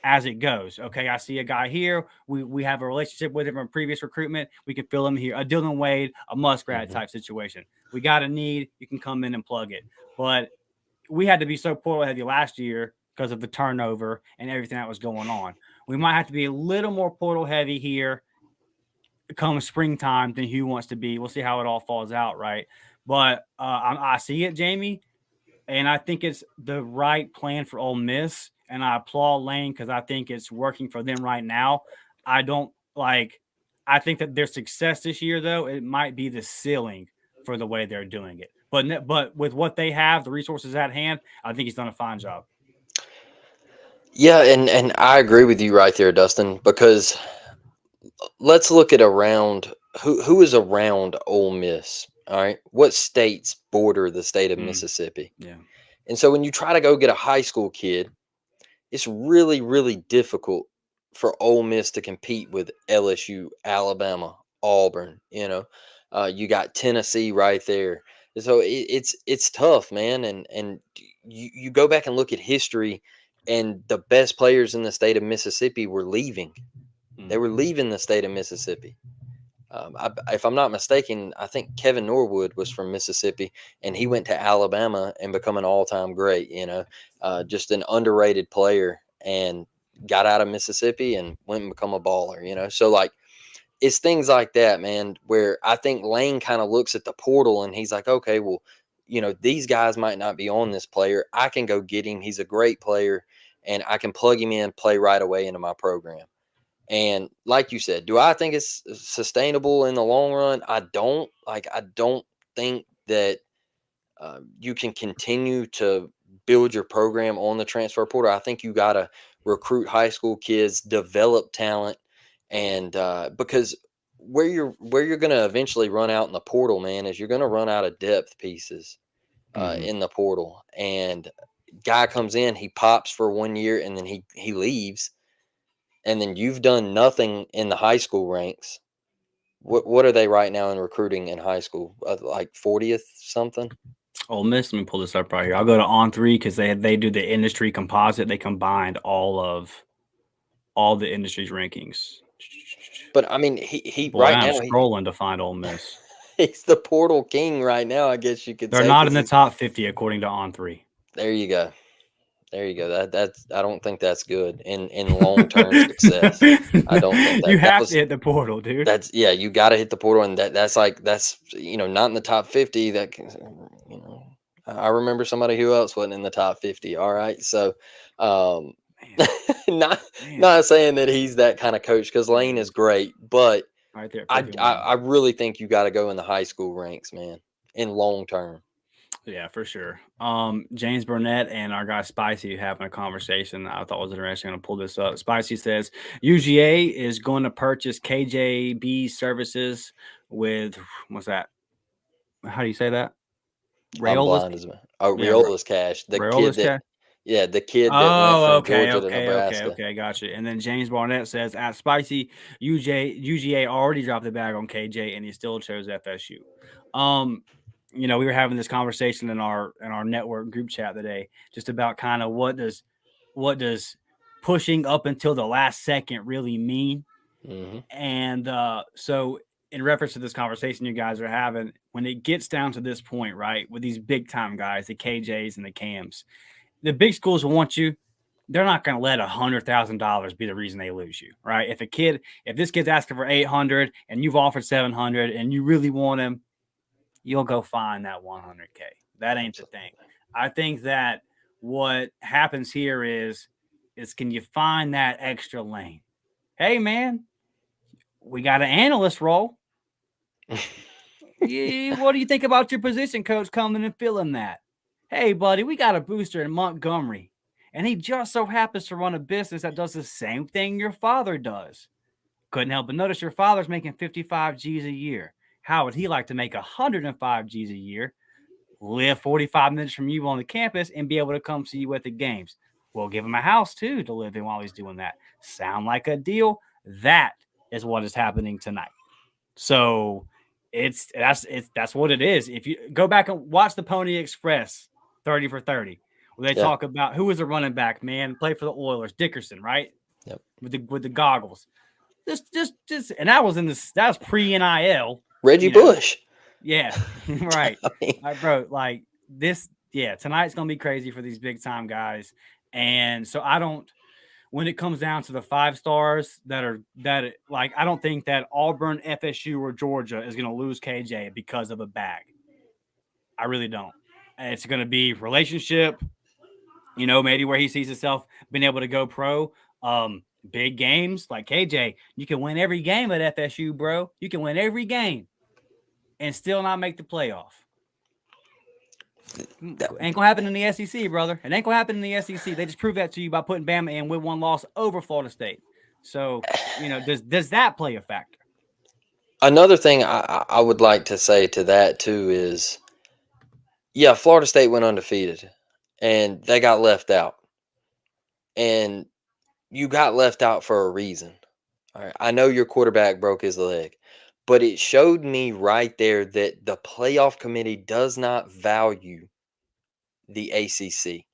as it goes. Okay, I see a guy here. We have a relationship with him from previous recruitment. We can fill him here. A Dylan Wade, a Muskrat type situation. We got a need. You can come in and plug it. But we had to be so portal heavy last year because of the turnover and everything that was going on. We might have to be a little more portal heavy here come springtime than Hugh wants to be. We'll see how it all falls out, right? But I see it, Jamie, and I think it's the right plan for Ole Miss. And I applaud Lane because I think it's working for them right now. I think that their success this year, though, it might be the ceiling for the way they're doing it. But with what they have, the resources at hand, I think he's done a fine job. Yeah, and I agree with you right there, Dustin, because let's look at around who is around Ole Miss. All right. What states border the state of Mississippi? Yeah. And so when you try to go get a high school kid, it's really, really difficult for Ole Miss to compete with LSU, Alabama, Auburn. You got Tennessee right there. So it's tough, man. And you go back and look at history, and the best players in the state of Mississippi were leaving. They were leaving the state of Mississippi. If I'm not mistaken, I think Kevin Norwood was from Mississippi, and he went to Alabama and become an all-time great. Just an underrated player, and got out of Mississippi and went and become a baller. So like, it's things like that, man, where I think Lane kind of looks at the portal and he's like, okay, well, these guys might not be on this player. I can go get him. He's a great player, and I can plug him in, play right away into my program. And like you said, do I think it's sustainable in the long run? I don't think that you can continue to build your program on the transfer portal. I think you got to recruit high school kids, develop talent, and because where you're going to eventually run out in the portal, man, is you're going to run out of depth pieces in the portal. And guy comes in, he pops for 1 year, and then he leaves. And then you've done nothing in the high school ranks. What are they right now in recruiting in high school? Like 40th something? Ole Miss, let me pull this up right here. I'll go to On3 because they do the industry composite. They combined all the industry's rankings. But I mean, he Boy, right I'm now scrolling to find Ole Miss. He's the portal king right now, I guess you could say. They're not in the top 50 according to On3. There you go. That's I don't think that's good in long-term success. I don't think that you have to hit the portal, dude. You got to hit the portal, and that's not in the top 50. That I remember somebody who else wasn't in the top 50. All right, so not saying that he's that kind of coach, because Lane is great, but right there, I really think you got to go in the high school ranks, man, in long term. Yeah, for sure. James Burnett and our guy Spicy having a conversation I thought was interesting. I'm going to pull this up. Spicy says UGA is going to purchase KJB services with, what's that? How do you say that? Rayola's Cash. The kid that went from Georgia to Nebraska. Okay, gotcha. And then James Barnett says at Spicy, UGA already dropped the bag on KJ, and he still chose FSU. We were having this conversation in our network group chat today, just about kind of what does pushing up until the last second really mean. And so in reference to this conversation you guys are having, when it gets down to this point, right, with these big time guys, the KJs and the Cams, the big schools will want you. They're not going to let $100,000 be the reason they lose you, right? If this kid's asking for 800 and you've offered 700 and you really want him, you'll go find that 100K. That ain't the thing. I think that what happens here is can you find that extra lane? Hey, man, we got an analyst role. What do you think about your position coach coming and filling that? Hey, buddy, we got a booster in Montgomery, and he just so happens to run a business that does the same thing your father does. Couldn't help but notice your father's making 55 G's a year. How would he like to make 105 G's a year, live 45 minutes from you on the campus, and be able to come see you at the games? We'll give him a house, too, to live in while he's doing that. Sound like a deal? That is what is happening tonight. So that's what it is. If you go back and watch the Pony Express 30 for 30, Where they talk about who was a running back, man, played for the Oilers, Dickerson, right? Yep. With the goggles. Just, and that was that's pre-NIL. Reggie Bush. Yeah, right. I mean, Bro, like this, tonight's gonna be crazy for these big time guys. And so when it comes down to the 5 stars I don't think that Auburn, FSU, or Georgia is gonna lose KJ because of a bag. I really don't. And it's gonna be relationship, maybe where he sees himself being able to go pro. Big games like KJ, you can win every game at FSU, bro. You can win every game and still not make the playoff. Ain't gonna happen in the SEC, brother. It ain't gonna happen in the SEC. They just proved that to you by putting Bama in with 1 loss over Florida State. So, does that play a factor? Another thing I would like to say to that too is, Florida State went undefeated and they got left out. And you got left out for a reason. All right. I know your quarterback broke his leg, but it showed me right there that the playoff committee does not value the ACC.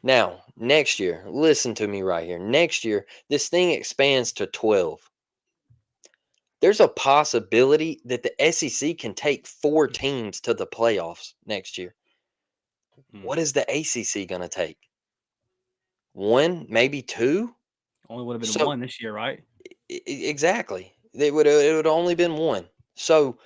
Now, next year, listen to me right here. Next year, this thing expands to 12. There's a possibility that the SEC can take 4 teams to the playoffs next year. What is the ACC going to take? 1, maybe 2? Only would have been 1 this year, right? Exactly. It would have only been 1. So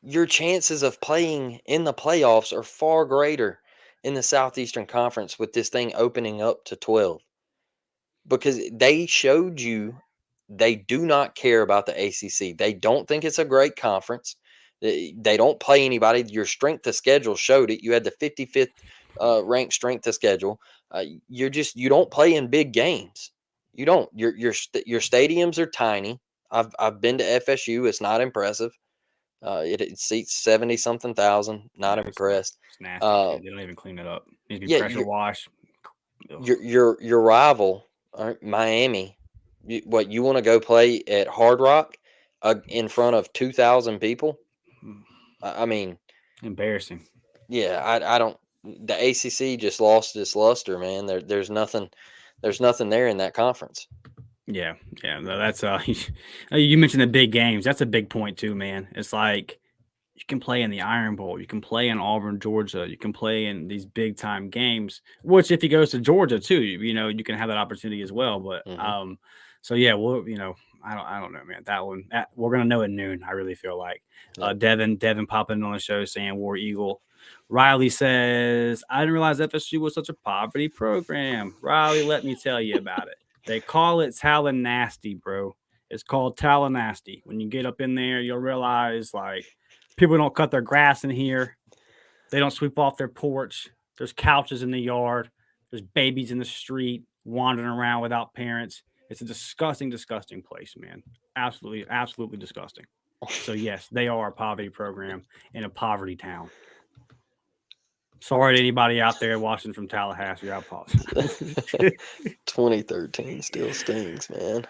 your chances of playing in the playoffs are far greater in the Southeastern Conference with this thing opening up to 12. Because they showed you they do not care about the ACC. They don't think it's a great conference. They don't play anybody. Your strength of schedule showed it. You had the 55th ranked strength of schedule. You don't play in big games. You don't. Your stadiums are tiny. I've been to FSU. It's not impressive. It seats 70 something thousand. Not impressed. It's nasty. They don't even clean it up. It needs to be pressure wash. Your rival, Miami. You want to go play at Hard Rock in front of 2,000 people? I mean, embarrassing. Yeah, I don't. The ACC just lost its luster, man. There's nothing there in that conference. Yeah. No, that's you mentioned the big games. That's a big point too, man. It's like you can play in the Iron Bowl, you can play in Auburn, Georgia, you can play in these big time games. Which, if he goes to Georgia too, you can have that opportunity as well. But so yeah, well, I don't know, man. That one we're gonna know at noon. I really feel like Devin popping on the show saying War Eagle. Riley says, I didn't realize FSU was such a poverty program. Riley, let me tell you about it. They call it Tallahassee, bro. It's called Tallahassee. When you get up in there, you'll realize like people don't cut their grass in here. They don't sweep off their porch. There's couches in the yard. There's babies in the street wandering around without parents. It's a disgusting, disgusting place, man. Absolutely, absolutely disgusting. So, yes, they are a poverty program in a poverty town. Sorry to anybody out there watching from Tallahassee. I apologize. 2013 still stings, man.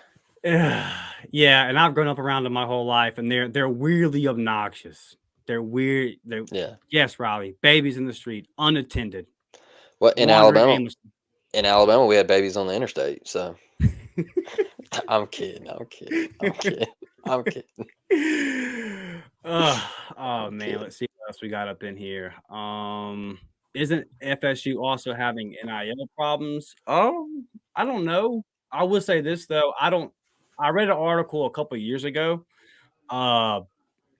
Yeah, and I've grown up around them my whole life, and they're weirdly obnoxious. They're weird. Yes, Riley. Babies in the street, unattended. Well, in Alabama, we had babies on the interstate. So I'm kidding. Oh man, let's see what else we got up in here. Isn't FSU also having NIL problems? Oh, I don't know. I will say this though. I read an article a couple of years ago. And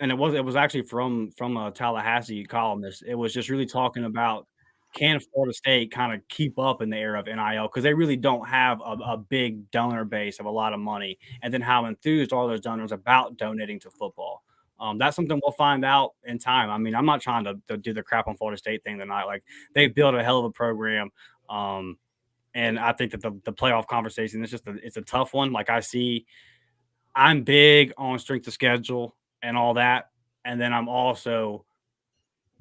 it was actually from a Tallahassee columnist. It was just really talking about, can Florida State kind of keep up in the era of NIL, because they really don't have a big donor base of a lot of money, and then how enthused are those donors about donating to football. That's something we'll find out in time. I mean, I'm not trying to do the crap on Florida State thing tonight. Like, they built a hell of a program, and I think that the playoff conversation it's a tough one. Like, I'm big on strength of schedule and all that. And then I'm also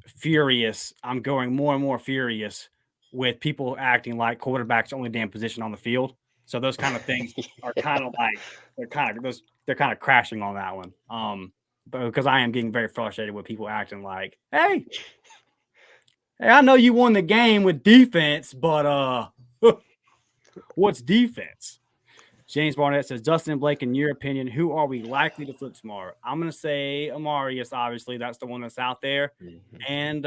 furious. I'm going more and more furious with people acting like quarterback's the only damn position on the field. So those kind of things are kind of like, they're kind of crashing on that one. But because I am getting very frustrated with people acting like, hey, Hey, I know you won the game with defense, but what's defense? James Barnett says, Dustin and Blake, in your opinion, who are we likely to flip tomorrow? I'm going to say Amarius, obviously. That's the one that's out there. And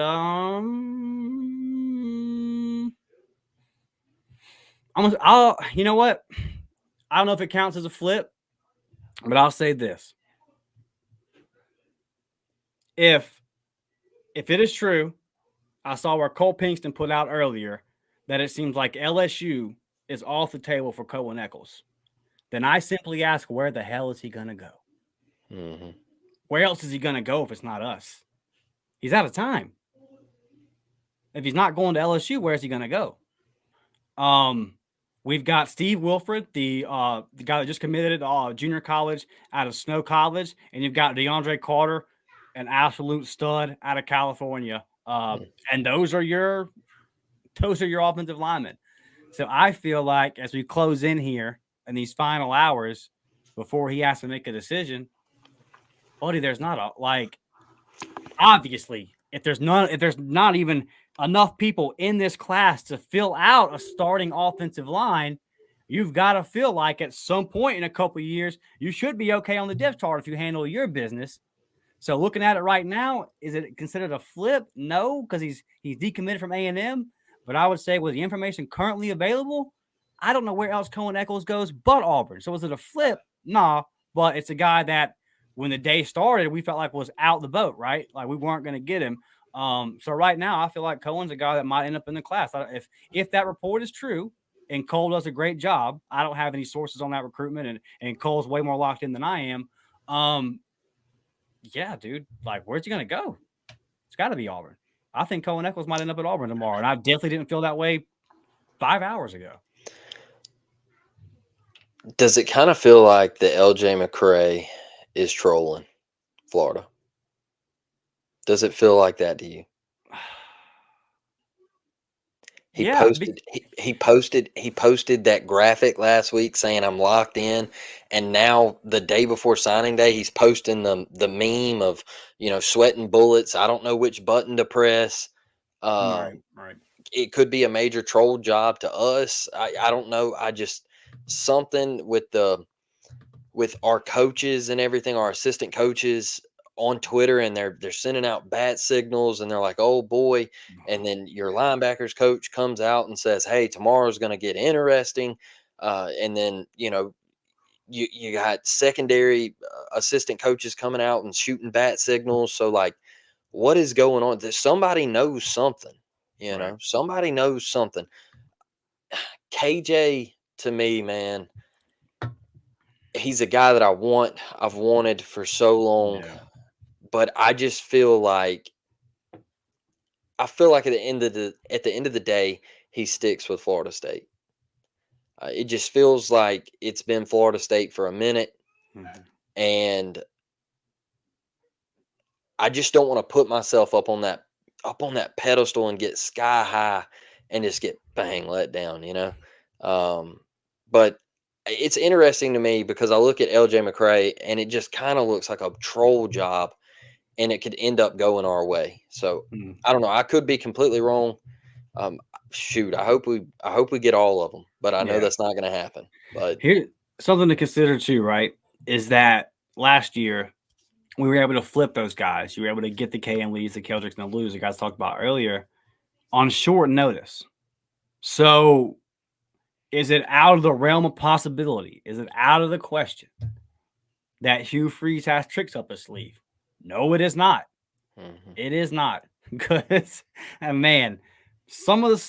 you know what? I don't know if it counts as a flip, but I'll say this. If it is true, I saw where Cole Pinkston put out earlier that it seems like LSU is off the table for Cohen Eccles. Then I simply ask, where the hell is he going to go? Mm-hmm. Where else is he going to go if it's not us? He's out of time. If he's not going to LSU, where's he going to go? We've got Steve Wilfred, the guy that just committed junior college out of Snow College, and you've got DeAndre Carter, an absolute stud out of California. And those are your offensive linemen. So I feel like as we close in here in these final hours before he has to make a decision, buddy, there's not obviously if there's not even enough people in this class to fill out a starting offensive line, you've got to feel like at some point in a couple of years, you should be okay on the depth chart if you handle your business. So looking at it right now, is it considered a flip? No, because he's decommitted from A&M. But I would say with the information currently available, I don't know where else Cohen Eccles goes but Auburn. So is it a flip? Nah, but it's a guy that when the day started, we felt like was out the boat, right? Like we weren't going to get him. So right now, I feel like Cohen's a guy that might end up in the class. If that report is true and Cole does a great job, I don't have any sources on that recruitment, and Cole's way more locked in than I am. Yeah, dude, like where's he going to go? It's got to be Auburn. I think Cohen Eccles might end up at Auburn tomorrow, and I definitely didn't feel that way 5 hours ago. Does it kind of feel like the LJ McCray is trolling Florida? Does it feel like that to you? He posted that graphic last week saying I'm locked in, and now the day before signing day, he's posting the meme of sweating bullets. I don't know which button to press. Right. It could be a major troll job to us. I don't know. I just something with our coaches and everything, our assistant coaches on Twitter, and they're sending out bat signals, and they're like, oh boy. And then your linebackers coach comes out and says, hey, tomorrow's going to get interesting. And then, you got secondary assistant coaches coming out and shooting bat signals. So like, what is going on? Somebody knows something, somebody knows something. KJ, to me, man, he's a guy that I've wanted for so long. Yeah. But I just feel like at the end of the day, he sticks with Florida State. It just feels like it's been Florida State for a minute, and I just don't want to put myself up on that pedestal and get sky high and just get bang let down, But it's interesting to me because I look at LJ McCray and it just kind of looks like a troll job. And it could end up going our way. So I don't know. I could be completely wrong. I hope we get all of them, but I know that's not going to happen. But here, something to consider too, right? Is that last year we were able to flip those guys. You were able to get the KM leads, the Keldricks, and the Lewis, the guys talked about earlier, on short notice. So is it out of the realm of possibility? Is it out of the question that Hugh Freeze has tricks up his sleeve? No, it is not. Mm-hmm. It is not. Because, man, some of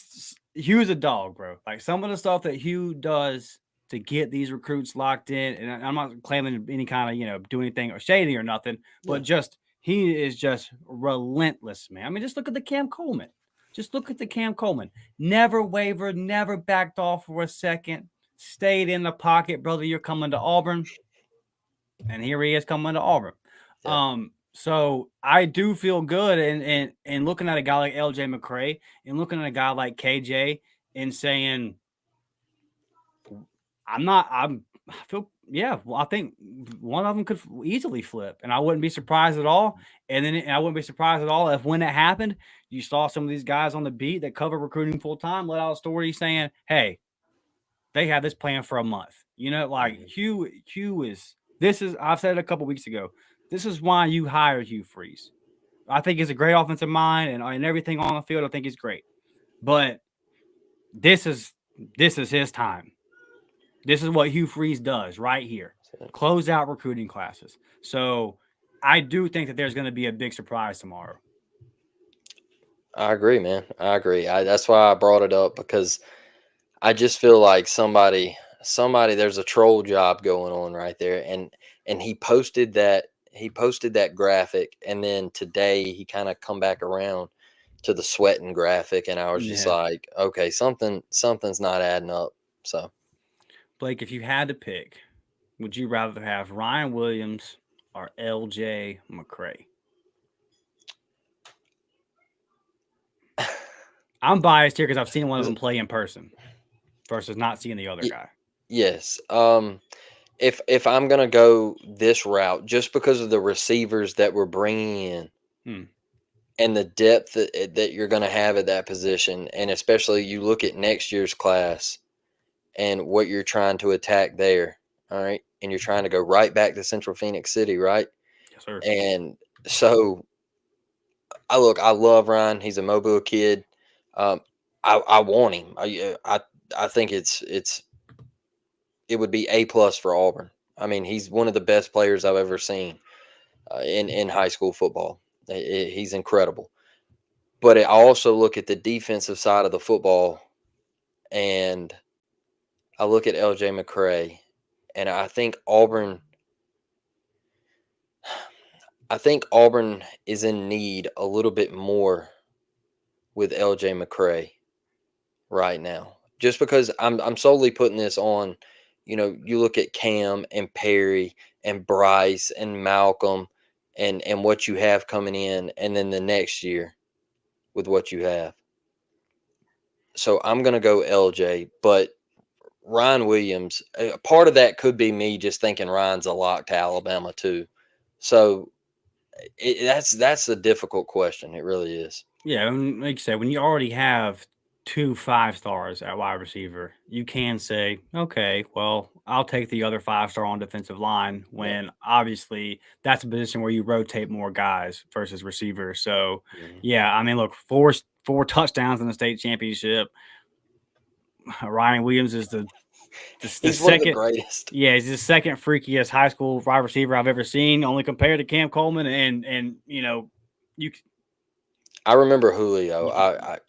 Hugh's a dog, bro. Like some of the stuff that Hugh does to get these recruits locked in, and I'm not claiming any kind of, do anything or shady or nothing, but he is just relentless, man. I mean, just look at the Cam Coleman. Never wavered, never backed off for a second, stayed in the pocket. Brother, you're coming to Auburn. And here he is coming to Auburn. Yeah. So I do feel good and looking at a guy like LJ McCray and looking at a guy like KJ and saying, I'm I think one of them could easily flip, and I wouldn't be surprised at all. And then I wouldn't be surprised at all if when that happened, you saw some of these guys on the beat that cover recruiting full time let out a story saying, "Hey, they had this plan for a month." Like Hugh is. This is I've said it a couple weeks ago. This is why you hired Hugh Freeze. I think he's a great offensive mind and everything on the field. I think he's great, but this is his time. This is what Hugh Freeze does right here. Close out recruiting classes. So I do think that there's going to be a big surprise tomorrow. I agree, man. I agree. That's why I brought it up, because I just feel like somebody there's a troll job going on right there. And he posted that graphic, and then today he kind of come back around to the sweating graphic, and I was just like, okay, something's not adding up. So Blake, if you had to pick, would you rather have Ryan Williams or LJ McCray? I'm biased here because I've seen one of them play in person versus not seeing the other guy. Yes. If I'm gonna go this route, just because of the receivers that we're bringing in, and the depth that you're gonna have at that position, and especially you look at next year's class and what you're trying to attack there, all right, and you're trying to go right back to Central Phoenix City, right? Yes, sir. And so, I love Ryan. He's a Mobile kid. I want him. I think it would be A+ for Auburn. I mean, he's one of the best players I've ever seen in high school football. He's incredible. But I also look at the defensive side of the football, and I look at LJ McCray, and I think Auburn is in need a little bit more with LJ McCray right now. Just because I'm solely putting this on, you look at Cam and Perry and Bryce and Malcolm and what you have coming in, and then the next year with what you have. So I'm going to go LJ, but Ryan Williams, part of that could be me just thinking Ryan's a lock to Alabama too. So that's a difficult question. It really is. Yeah, like you said, when you already have 2 5-stars at wide receiver, you can say, okay, well, I'll take the other 5-star on defensive line, when obviously that's a position where you rotate more guys versus receivers. So, yeah, I mean, look, four touchdowns in the state championship. Ryan Williams is he's second, one of the greatest. Yeah, he's the second freakiest high school wide receiver I've ever seen, only compared to Cam Coleman. And I remember Julio. I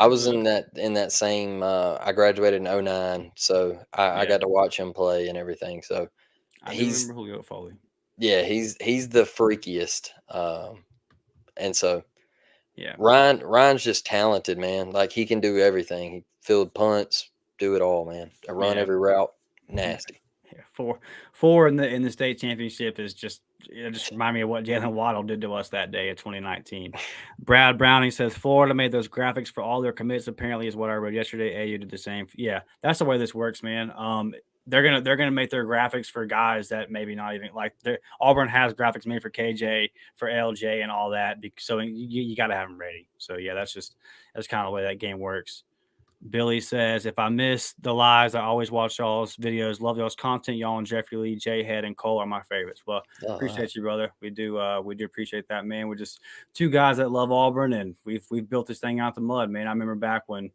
was in that same. I graduated in 2009, so I got to watch him play and everything. So I remember Julio Foley. Yeah, he's the freakiest. And so yeah, Ryan's just talented, man. Like, he can do everything. He field punts, do it all, man. Run every route, nasty. Yeah, four in the state championship is just remind me of what Jalen Waddle did to us that day in 2019. Brad Browning says Florida made those graphics for all their commits. Apparently, is what I read yesterday. AU did the same. Yeah, that's the way this works, man. They're gonna make their graphics for guys that maybe not even like. Auburn has graphics made for KJ, for LJ, and all that. So you got to have them ready. So yeah, that's kind of the way that game works. Billy says, if I miss the lives, I always watch y'all's videos. Love y'all's content. Y'all and Jeffrey Lee, Jay Head, and Cole are my favorites. Well, appreciate you, brother. We do appreciate that, man. We're just two guys that love Auburn, and we've built this thing out the mud, man. I remember back when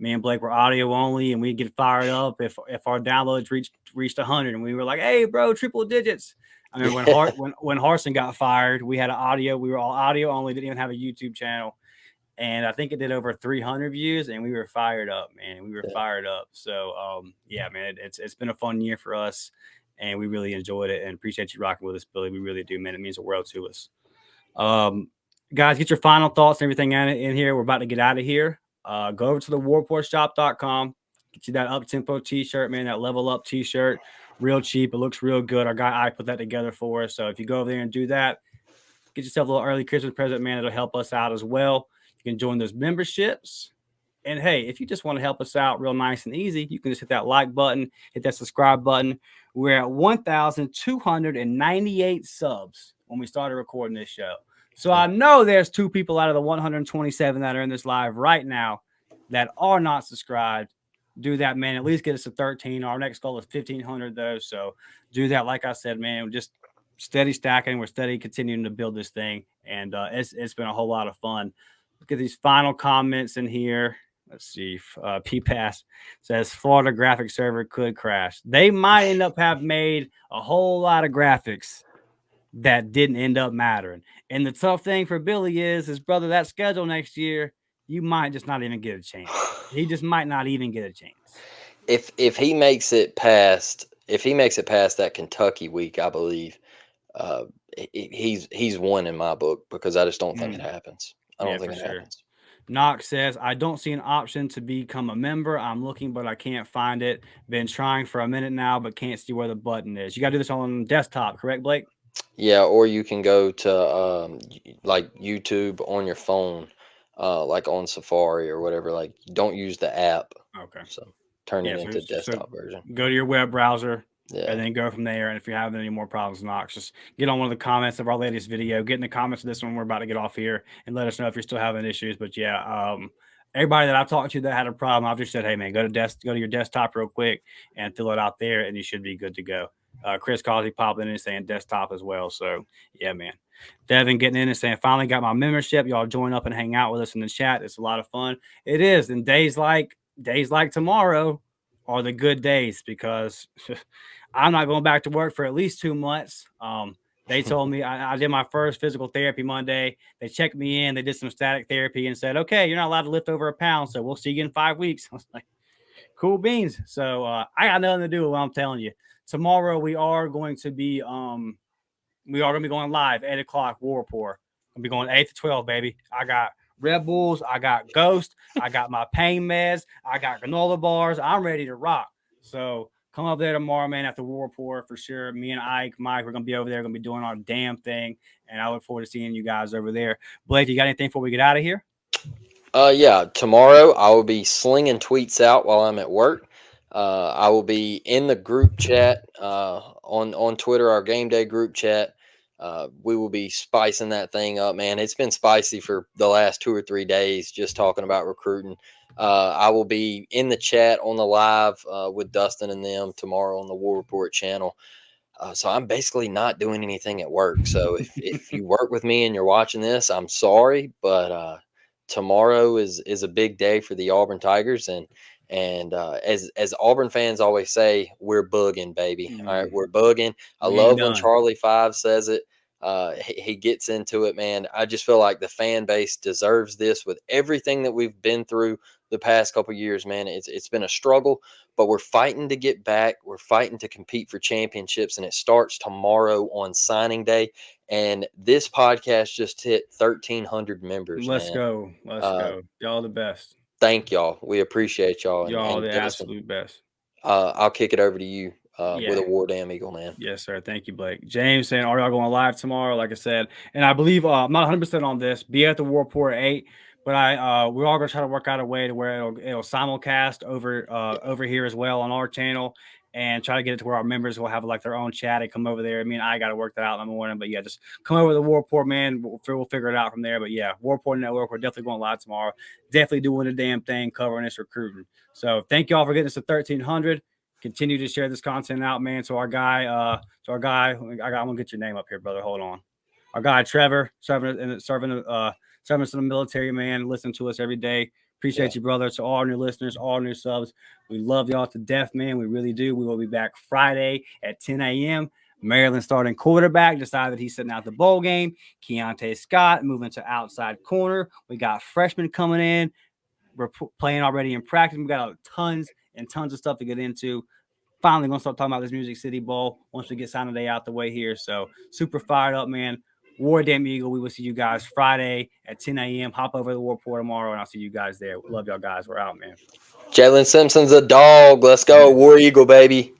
me and Blake were audio only, and we'd get fired up if our downloads reached 100, and we were like, hey, bro, triple digits. I mean, when Harson got fired, we had an audio. We were all audio only, didn't even have a YouTube channel. And I think it did over 300 views, and we were fired up, man. We were fired up. So, yeah, man, it's been a fun year for us, and we really enjoyed it, and appreciate you rocking with us, Billy. We really do, man. It means the world to us. Guys, get your final thoughts and everything in here. We're about to get out of here. Go over to the warreportshop.com. Get you that up-tempo T-shirt, man, that level up T-shirt. Real cheap. It looks real good. Our guy I put that together for us. So if you go over there and do that, get yourself a little early Christmas present, man. It'll help us out as well. You can join those memberships, And hey, if you just want to help us out real nice and easy, you can just hit that like button, hit that subscribe button. We're at 1,298 subs when we started recording this show. So I know there's 2 people out of the 127 that are in this live right now that are not subscribed. Do that, man. At least get us to 13. Our next goal is 1,500, though. So do that. Like I said, man, we're just steady stacking. We're steady continuing to build this thing. And it's been a whole lot of fun. Look at these final comments in here. Let's see. P-Pass says Florida graphic server could crash. They might end up have made a whole lot of graphics that didn't end up mattering. And the tough thing for Billy is brother, that schedule next year, you might just not even get a chance. He just might not even get a chance. If he makes it past that Kentucky week, I believe he's won in my book, because I just don't think it happens. I don't think it happens. Knox says, I don't see an option to become a member. I'm looking, but I can't find it. Been trying for a minute now, but can't see where the button is. You got to do this on desktop, correct, Blake? Yeah, or you can go to like YouTube on your phone, like on Safari or whatever. Like, don't use the app. Okay. So turn it into desktop version. Go to your web browser. Yeah. And then go from there. And if you're having any more problems, Knox, just get on one of the comments of our latest video. Get in the comments of this one. We're about to get off here, and let us know if you're still having issues. But yeah, everybody that I've talked to that had a problem, I've just said, hey man, go to your desktop real quick and fill it out there, and you should be good to go. Chris Causey popped in and saying desktop as well. So yeah, man. Devin getting in and saying, finally got my membership. Y'all join up and hang out with us in the chat. It's a lot of fun. It is. And days like tomorrow are the good days, because I'm not going back to work for at least 2 months. They told me I did my first physical therapy Monday. They checked me in. They did some static therapy and said, okay, you're not allowed to lift over 1 pound. So we'll see you in 5 weeks. I was like, cool beans. So I got nothing to do with what I'm telling you. Tomorrow we are going to be going live 8 o'clock War Report. I'll be going 8 to 12, baby. I got Red Bulls, I got Ghost, I got my pain meds, I got granola bars. I'm ready to rock. So come up there tomorrow, man, after War Report for sure. Me and Ike, Mike, we're going to be over there, going to be doing our damn thing. And I look forward to seeing you guys over there. Blake, you got anything before we get out of here? Yeah, tomorrow I will be slinging tweets out while I'm at work. I will be in the group chat on Twitter, our game day group chat. We will be spicing that thing up, man. It's been spicy for the last 2 or 3 days, just talking about recruiting. I will be in the chat on the live with Dustin and them tomorrow on the War Report channel. So I'm basically not doing anything at work. So if you work with me and you're watching this, I'm sorry, but tomorrow is a big day for the Auburn Tigers, and as Auburn fans always say, we're bugging, baby. All right, we're bugging. I love when Charlie 5 says it. He gets into it, man. I just feel like the fan base deserves this with everything that we've been through the past couple of years, man. It's been a struggle, but we're fighting to get back. We're fighting to compete for championships, and it starts tomorrow on signing day. And this podcast just hit 1,300 members. Let's go. Y'all the best. Thank y'all. We appreciate y'all. Y'all the absolute best. I'll kick it over to you with a War Damn Eagle, man. Yes, sir. Thank you, Blake. James saying, are y'all going live tomorrow? Like I said, and I believe I'm not 100% on this. Be at the War Report at 8, but we're all going to try to work out a way to where it'll simulcast over here as well on our channel, and try to get it to where our members will have like their own chat and come over there. I mean, I got to work that out in the morning, but yeah, just come over to the War Report, man. We'll figure it out from there. But yeah, War Report Network, we're definitely going live tomorrow. Definitely doing the damn thing, covering this recruiting. So thank y'all for getting us to 1,300. Continue to share this content out, man. So our guy, I'm gonna get your name up here, brother. Hold on. Our guy Trevor, serving in the military, man. Listen to us every day. Appreciate you, brother. To all new listeners, all new subs. We love y'all to death, man. We really do. We will be back Friday at 10 a.m. Maryland starting quarterback decided he's sitting out the bowl game. Keontae Scott moving to outside corner. We got freshmen coming in. We're playing already in practice. We got tons and tons of stuff to get into. Finally, going to start talking about this Music City Bowl once we get signing day out the way here. So super fired up, man. War Damn Eagle. We will see you guys Friday at 10 a.m. Hop over to the War Report tomorrow, and I'll see you guys there. Love y'all guys. We're out, man. Jalen Simpson's a dog. Let's go. War Eagle, baby.